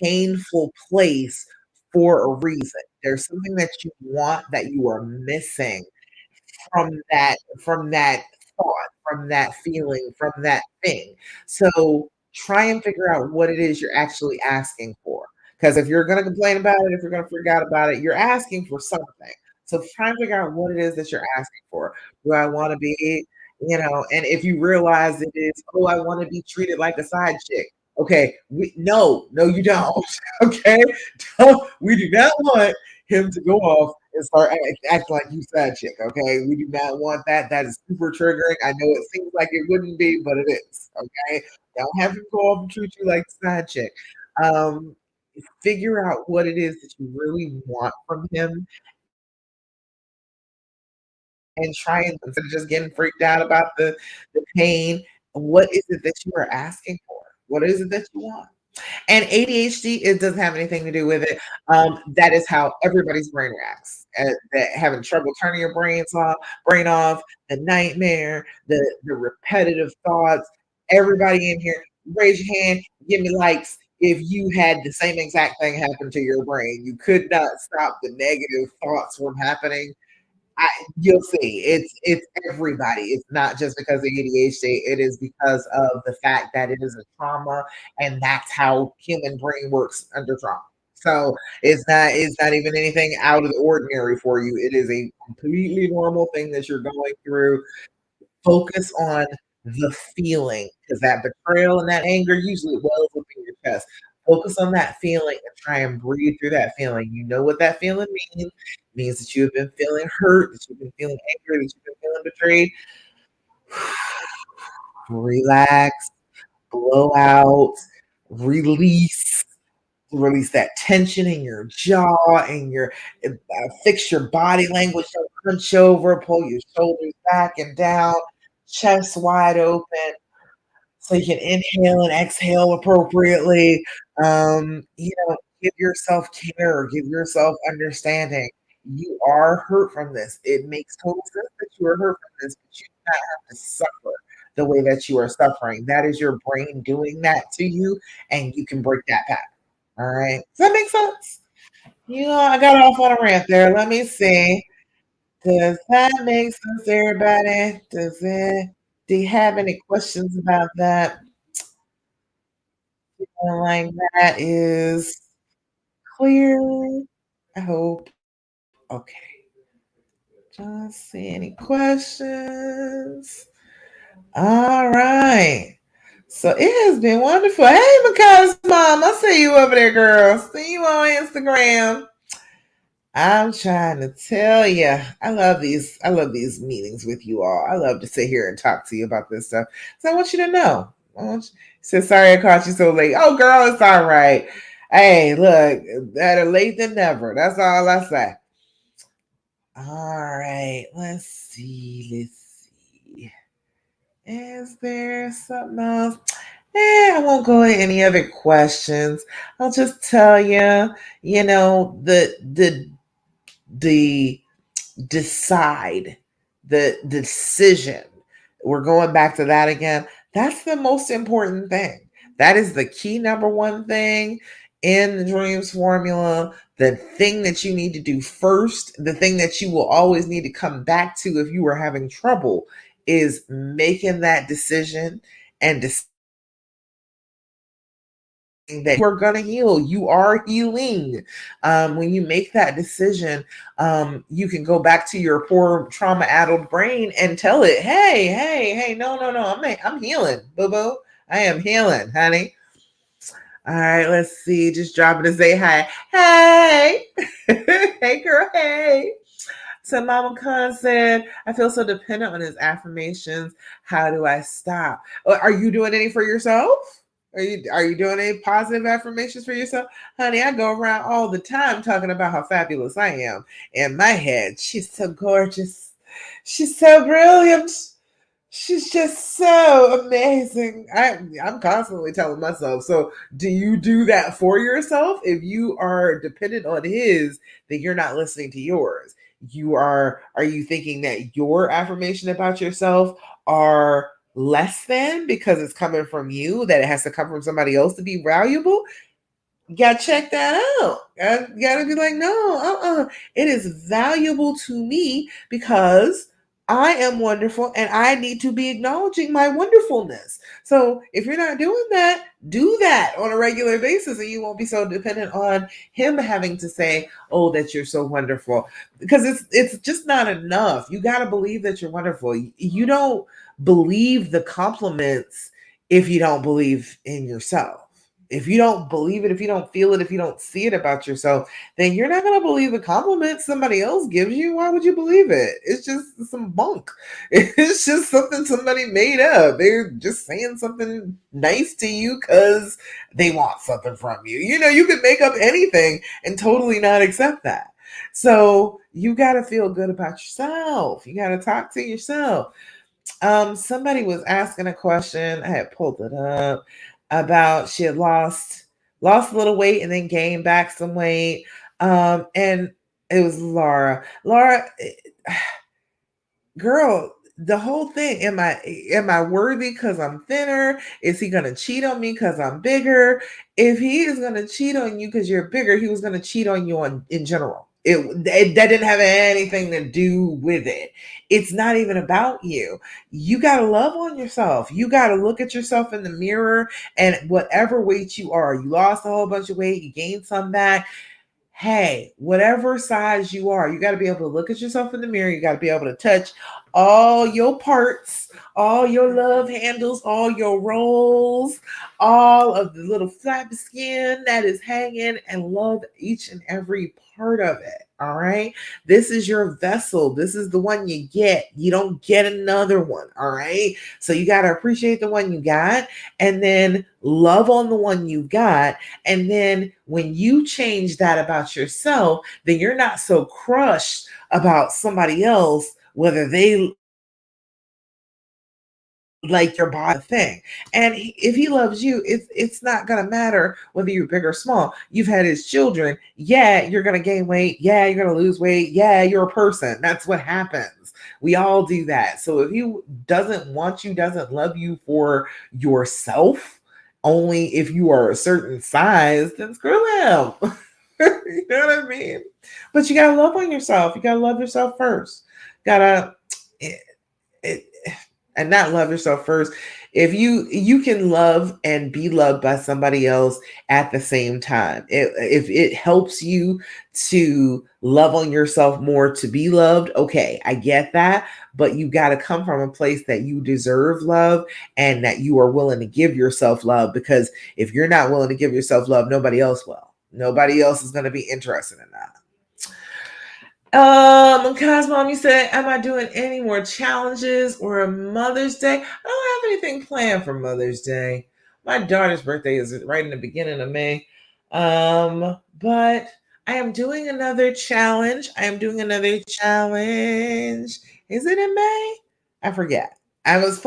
painful place for a reason. There's something that you want that you are missing from that thought, from that feeling, from that thing. So try and figure out what it is you're actually asking for. Because if you're going to complain about it, if you're going to freak out about it, you're asking for something. So try and figure out what it is that you're asking for. Do I want to be, and if you realize it is, oh, I want to be treated like a side chick. Okay, no, you don't. Okay, we do not want him to go off and start act like you side chick. Okay, we do not want that. That is super triggering. I know it seems like it wouldn't be, but it is. Okay, don't have him go off and treat you like a side chick. Um, Figure out what it is that you really want from him and try and instead of just getting freaked out about the pain, what is it that you are asking for? What is it that you want? And ADHD, it doesn't have anything to do with it. That is how everybody's brain reacts. That having trouble turning your brain off, the nightmare, the repetitive thoughts. Everybody in here, raise your hand, give me likes if you had the same exact thing happen to your brain. You could not stop the negative thoughts from happening. You'll see. It's everybody. It's not just because of ADHD. It is because of the fact that it is a trauma, and that's how human brain works under trauma. So it's not even anything out of the ordinary for you. It is a completely normal thing that you're going through. Focus on the feeling because that betrayal and that anger usually wells up in your chest. Focus on that feeling and try and breathe through that feeling. You know what that feeling means. It means that you have been feeling hurt, that you've been feeling angry, that you've been feeling betrayed. Relax, blow out, release. Release that tension in your jaw and fix your body language. Don't hunch over, pull your shoulders back and down, chest wide open so you can inhale and exhale appropriately. Give yourself care, give yourself understanding. You are hurt from this. It makes total sense that you are hurt from this, but you do not have to suffer the way that you are suffering. That is your brain doing that to you, and you can break that pattern. All right. Does that make sense? I got off on a rant there. Let me see. Does that make sense, everybody? Does it? Do you have any questions about that? Like that is clear. I hope. Okay. Just see any questions. All right. So it has been wonderful. Hey, Makai's mom, I see you over there, girl. See you on Instagram. I'm trying to tell you, I love these. I love these meetings with you all. I love to sit here and talk to you about this stuff. So I want you to know. Say sorry I caught you so late. Oh, girl, it's all right. Hey, look, better late than never. That's all I say. All right, let's see. Let's see. Is there something else? I won't go into any other questions. I'll just tell you, the decide, the decision. We're going back to that again. That's the most important thing. That is the key number one thing in the dreams formula. The thing that you need to do first, the thing that you will always need to come back to if you are having trouble, is making that decision and deciding that you are going to heal. You are healing. When you make that decision, you can go back to your poor trauma-addled brain and tell it, hey, no, I'm healing, boo-boo. I am healing, honey. All right, let's see. Just dropping to say hi. Hey. Hey, girl, hey. So Mama Khan said, I feel so dependent on his affirmations. How do I stop? Are you doing any for yourself? Are you doing any positive affirmations for yourself? Honey, I go around all the time talking about how fabulous I am. In my head, she's so gorgeous. She's so brilliant. She's just so amazing. I'm constantly telling myself. So, do you do that for yourself? If you are dependent on his, then you're not listening to yours. Are you thinking that your affirmation about yourself are less than because it's coming from you, that it has to come from somebody else to be valuable? You gotta check that out. You gotta be like, no, it is valuable to me because I am wonderful and I need to be acknowledging my wonderfulness. So if you're not doing that, do that on a regular basis and you won't be so dependent on him having to say, oh, that you're so wonderful. Because it's just not enough. You gotta believe that you're wonderful. You don't believe the compliments if you don't believe in yourself. If you don't believe it, if you don't feel it, if you don't see it about yourself, then you're not going to believe the compliment somebody else gives you. Why would you believe it? It's just some bunk. It's just something somebody made up. They're just saying something nice to you because they want something from you. You could make up anything and totally not accept that. So you got to feel good about yourself. You got to talk to yourself. Somebody was asking a question. I had pulled it up about she had lost a little weight and then gained back some weight. And it was Laura. Laura, girl, the whole thing, am I worthy because I'm thinner? Is he gonna cheat on me because I'm bigger? If he is gonna cheat on you because you're bigger, he was gonna cheat on you in general. That didn't have anything to do with it. It's not even about you. You got to love on yourself. You got to look at yourself in the mirror, and whatever weight you are, you lost a whole bunch of weight, you gained some back. Hey, whatever size you are, you got to be able to look at yourself in the mirror. You got to be able to touch all your parts, all your love handles, all your rolls, all of the little flap skin that is hanging, and love each and every part of it. All right. This is your vessel. This is the one you get. You don't get another one. All right. So you got to appreciate the one you got and then love on the one you got. And then when you change that about yourself, then you're not so crushed about somebody else, whether they like your body thing. And if he loves you, it's not going to matter whether you're big or small. You've had his children. Yeah, you're going to gain weight. Yeah, you're going to lose weight. Yeah, you're a person. That's what happens. We all do that. So if he doesn't want you, doesn't love you for yourself, only if you are a certain size, then screw him. You know what I mean? But you gotta love on yourself. You gotta love yourself first. Gotta it, it, and not love yourself first. If you can love and be loved by somebody else at the same time, if it helps you to love on yourself more to be loved, okay, I get that. But you got to come from a place that you deserve love and that you are willing to give yourself love. Because if you're not willing to give yourself love, nobody else will. Nobody else is going to be interested in that. Cosmom, you said, am I doing any more challenges or a Mother's Day? I don't have anything planned for Mother's Day. My daughter's birthday is right in the beginning of May. But I am doing another challenge. I am doing another challenge. Is it in May? I forget. I was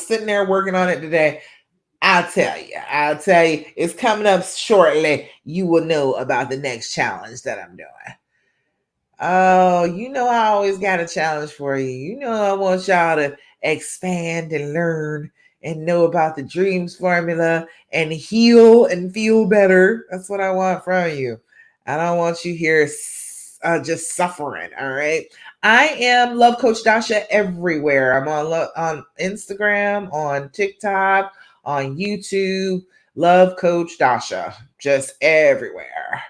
sitting there working on it today. I'll tell you, it's coming up shortly. You will know about the next challenge that I'm doing. Oh, you know, I always got a challenge for you. You know, I want y'all to expand and learn and know about the dreams formula and heal and feel better. That's what I want from you. I don't want you here just suffering. All right. I am Love Coach Dasha everywhere. I'm on Instagram, on TikTok, on YouTube. Love Coach Dasha, just everywhere.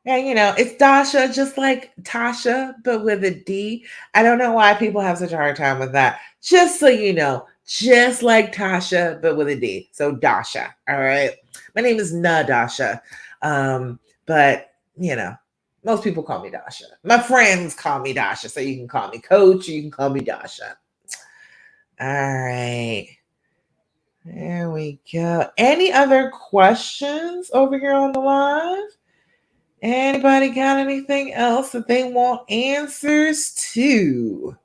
And it's Dasha, just like Tasha, but with a D. I don't know why people have such a hard time with that. Just so you know, just like Tasha, but with a D. So Dasha. All right. My name is Nadasha. But most people call me Dasha. My friends call me Dasha. So you can call me Coach, or you can call me Dasha. All right. There we go. Any other questions over here on the live? Anybody got anything else that they want answers to?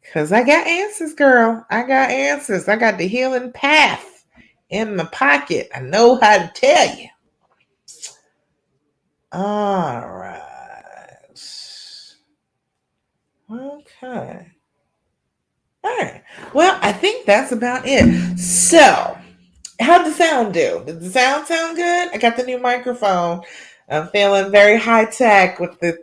Because I got answers, girl. I got answers. I got the healing path in my pocket. I know how to tell you. All right. Okay. All right. Well, I think that's about it. So, how'd the sound do? Did the sound good? I got the new microphone. I'm feeling very high tech with the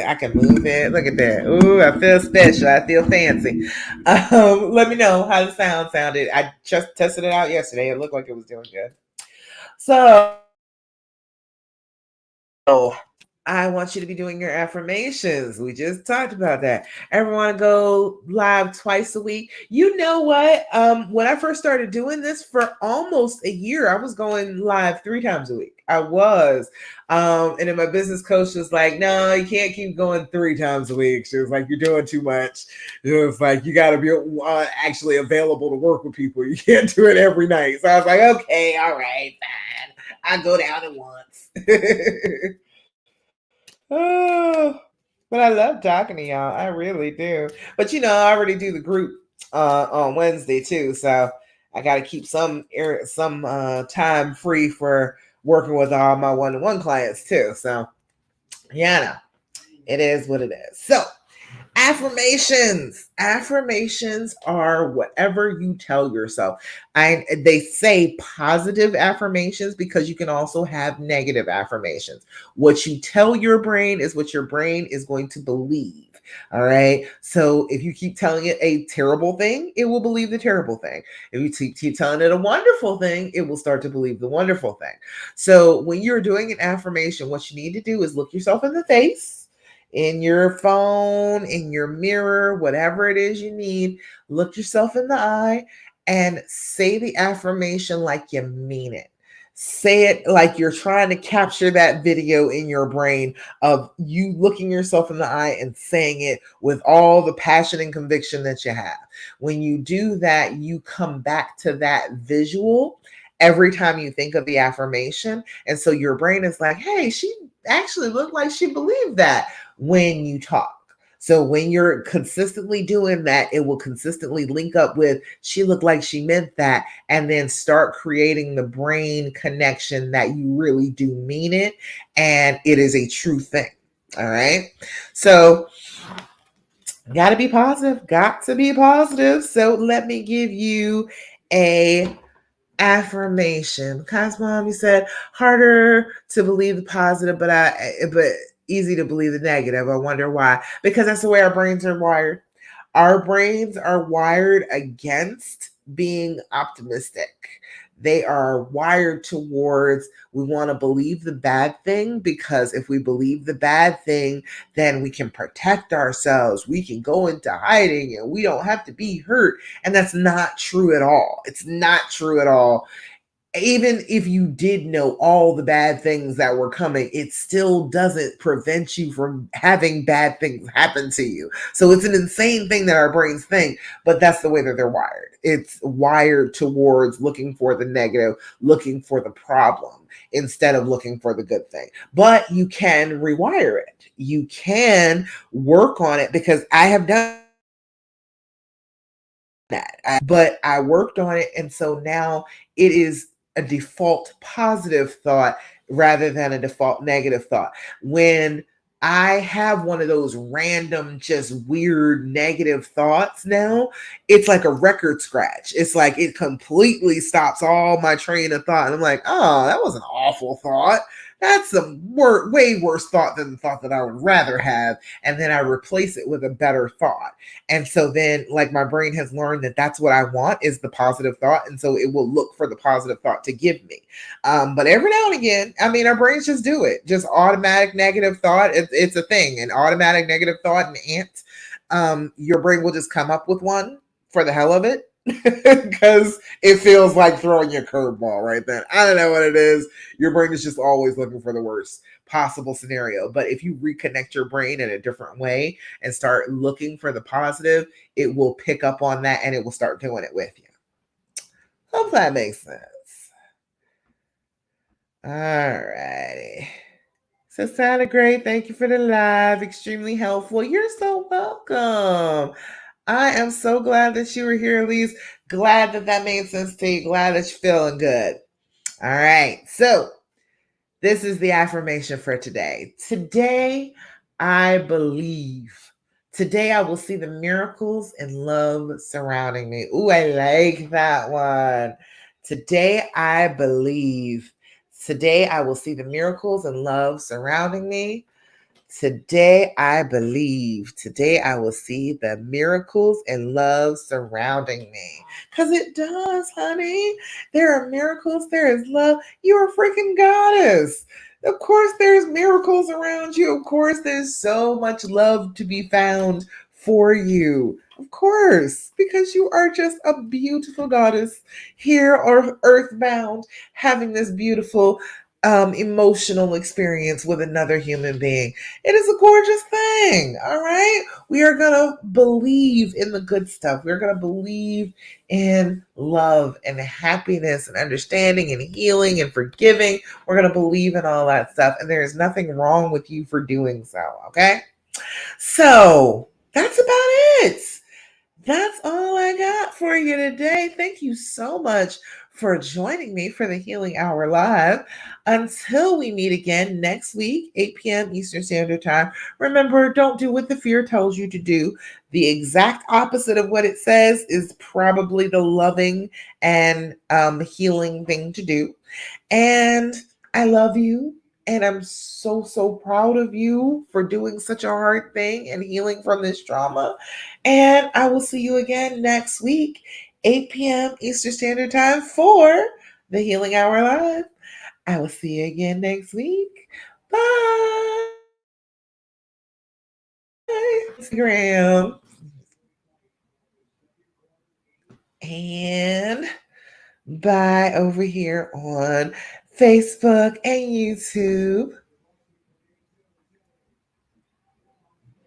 I can move it. Look at that. Ooh, I feel special. I feel fancy. Let me know how the sound sounded. I just tested it out yesterday. It looked like it was doing good. So I want you to be doing your affirmations. We just talked about that. Everyone go live twice a week. You know what? When I first started doing this for almost a year, I was going live 3 times a week. I was. And then my business coach was like, no, you can't keep going 3 times a week. She was like, you're doing too much. It was like, you got to be actually available to work with people. You can't do it every night. So I was like, okay, all right, fine. I'll go down at once. Oh, but I love talking to y'all. I really do. But I already do the group on Wednesday too, so I got to keep some time free for working with all my one-to-one clients too. So yeah, no, it is what it is. So affirmations are whatever you tell yourself. They say positive affirmations because you can also have negative affirmations. What you tell your brain is what your brain is going to believe. All right. So if you keep telling it a terrible thing, it will believe the terrible thing. If you keep telling it a wonderful thing, it will start to believe the wonderful thing. So when you're doing an affirmation, what you need to do is look yourself in the face, in your phone, in your mirror, whatever it is you need, look yourself in the eye and say the affirmation like you mean it. Say it like you're trying to capture that video in your brain of you looking yourself in the eye and saying it with all the passion and conviction that you have. When you do that, you come back to that visual every time you think of the affirmation. And so your brain is like, hey, she actually looked like she believed that when you talk. So when you're consistently doing that, it will consistently link up with she looked like she meant that, and then start creating the brain connection that you really do mean it and it is a true thing. All right. So got to be positive, got to be positive. So let me give you a affirmation. Because mom, you said harder to believe the positive, but easy to believe the negative. I wonder why. Because that's the way our brains are wired. Our brains are wired against being optimistic. They are wired towards we want to believe the bad thing, because if we believe the bad thing, then we can protect ourselves. We can go into hiding and we don't have to be hurt. And that's not true at all. It's not true at all. even if you did know all the bad things that were coming, it still doesn't prevent you from having bad things happen to you. So it's an insane thing that our brains think, but that's the way that they're wired. It's wired towards looking for the negative, looking for the problem instead of looking for the good thing. But you can rewire it. You can work on it, because I have done that. But I worked on it. And so now it is a default positive thought rather than a default negative thought. When I have one of those random, just weird negative thoughts now, it's like a record scratch. It's like it completely stops all my train of thought. And I'm like, oh, that was an awful thought. That's a way worse thought than the thought that I would rather have. And then I replace it with a better thought. And so then, like, my brain has learned that that's what I want, is the positive thought. And so it will look for the positive thought to give me. But every now and again, I mean, our brains just do it. Just automatic negative thought. It's a thing. An automatic negative thought, an ant. Your brain will just come up with one for the hell of it. Because it feels like throwing your curveball right then. I don't know what it is. Your brain is just always looking for the worst possible scenario. But if you reconnect your brain in a different way and start looking for the positive, it will pick up on that and it will start doing it with you. Hope that makes sense. All righty. So sounded great. Thank you for the live. Extremely helpful. You're so welcome. I am so glad that you were here, Elise. Glad that that made sense to you. Glad that you're feeling good. All right. So this is the affirmation for today. Today, I believe. Today, I will see the miracles and love surrounding me. Ooh, I like that one. Today, I believe. Today, I will see the miracles and love surrounding me. Today, I believe. Today, I will see the miracles and love surrounding me. Because it does, honey. There are miracles. There is love. You're a freaking goddess. Of course, there's miracles around you. Of course, there's so much love to be found for you. Of course, because you are just a beautiful goddess here or earthbound, having this beautiful emotional experience with another human being. It is a gorgeous thing. All right. We are going to believe in the good stuff. We're going to believe in love and happiness and understanding and healing and forgiving. We're going to believe in all that stuff. And there is nothing wrong with you for doing so. Okay. So that's about it. That's all I got for you today. Thank you so much for joining me for the Healing Hour Live. Until we meet again next week, 8 p.m. Eastern Standard Time, remember, don't do what the fear tells you to do. The exact opposite of what it says is probably the loving and healing thing to do. And I love you. And I'm so, so proud of you for doing such a hard thing and healing from this trauma. And I will see you again next week, 8 p.m. Eastern Standard Time for the Healing Hour Live. I will see you again next week. Bye. Instagram. And bye over here on Facebook and YouTube.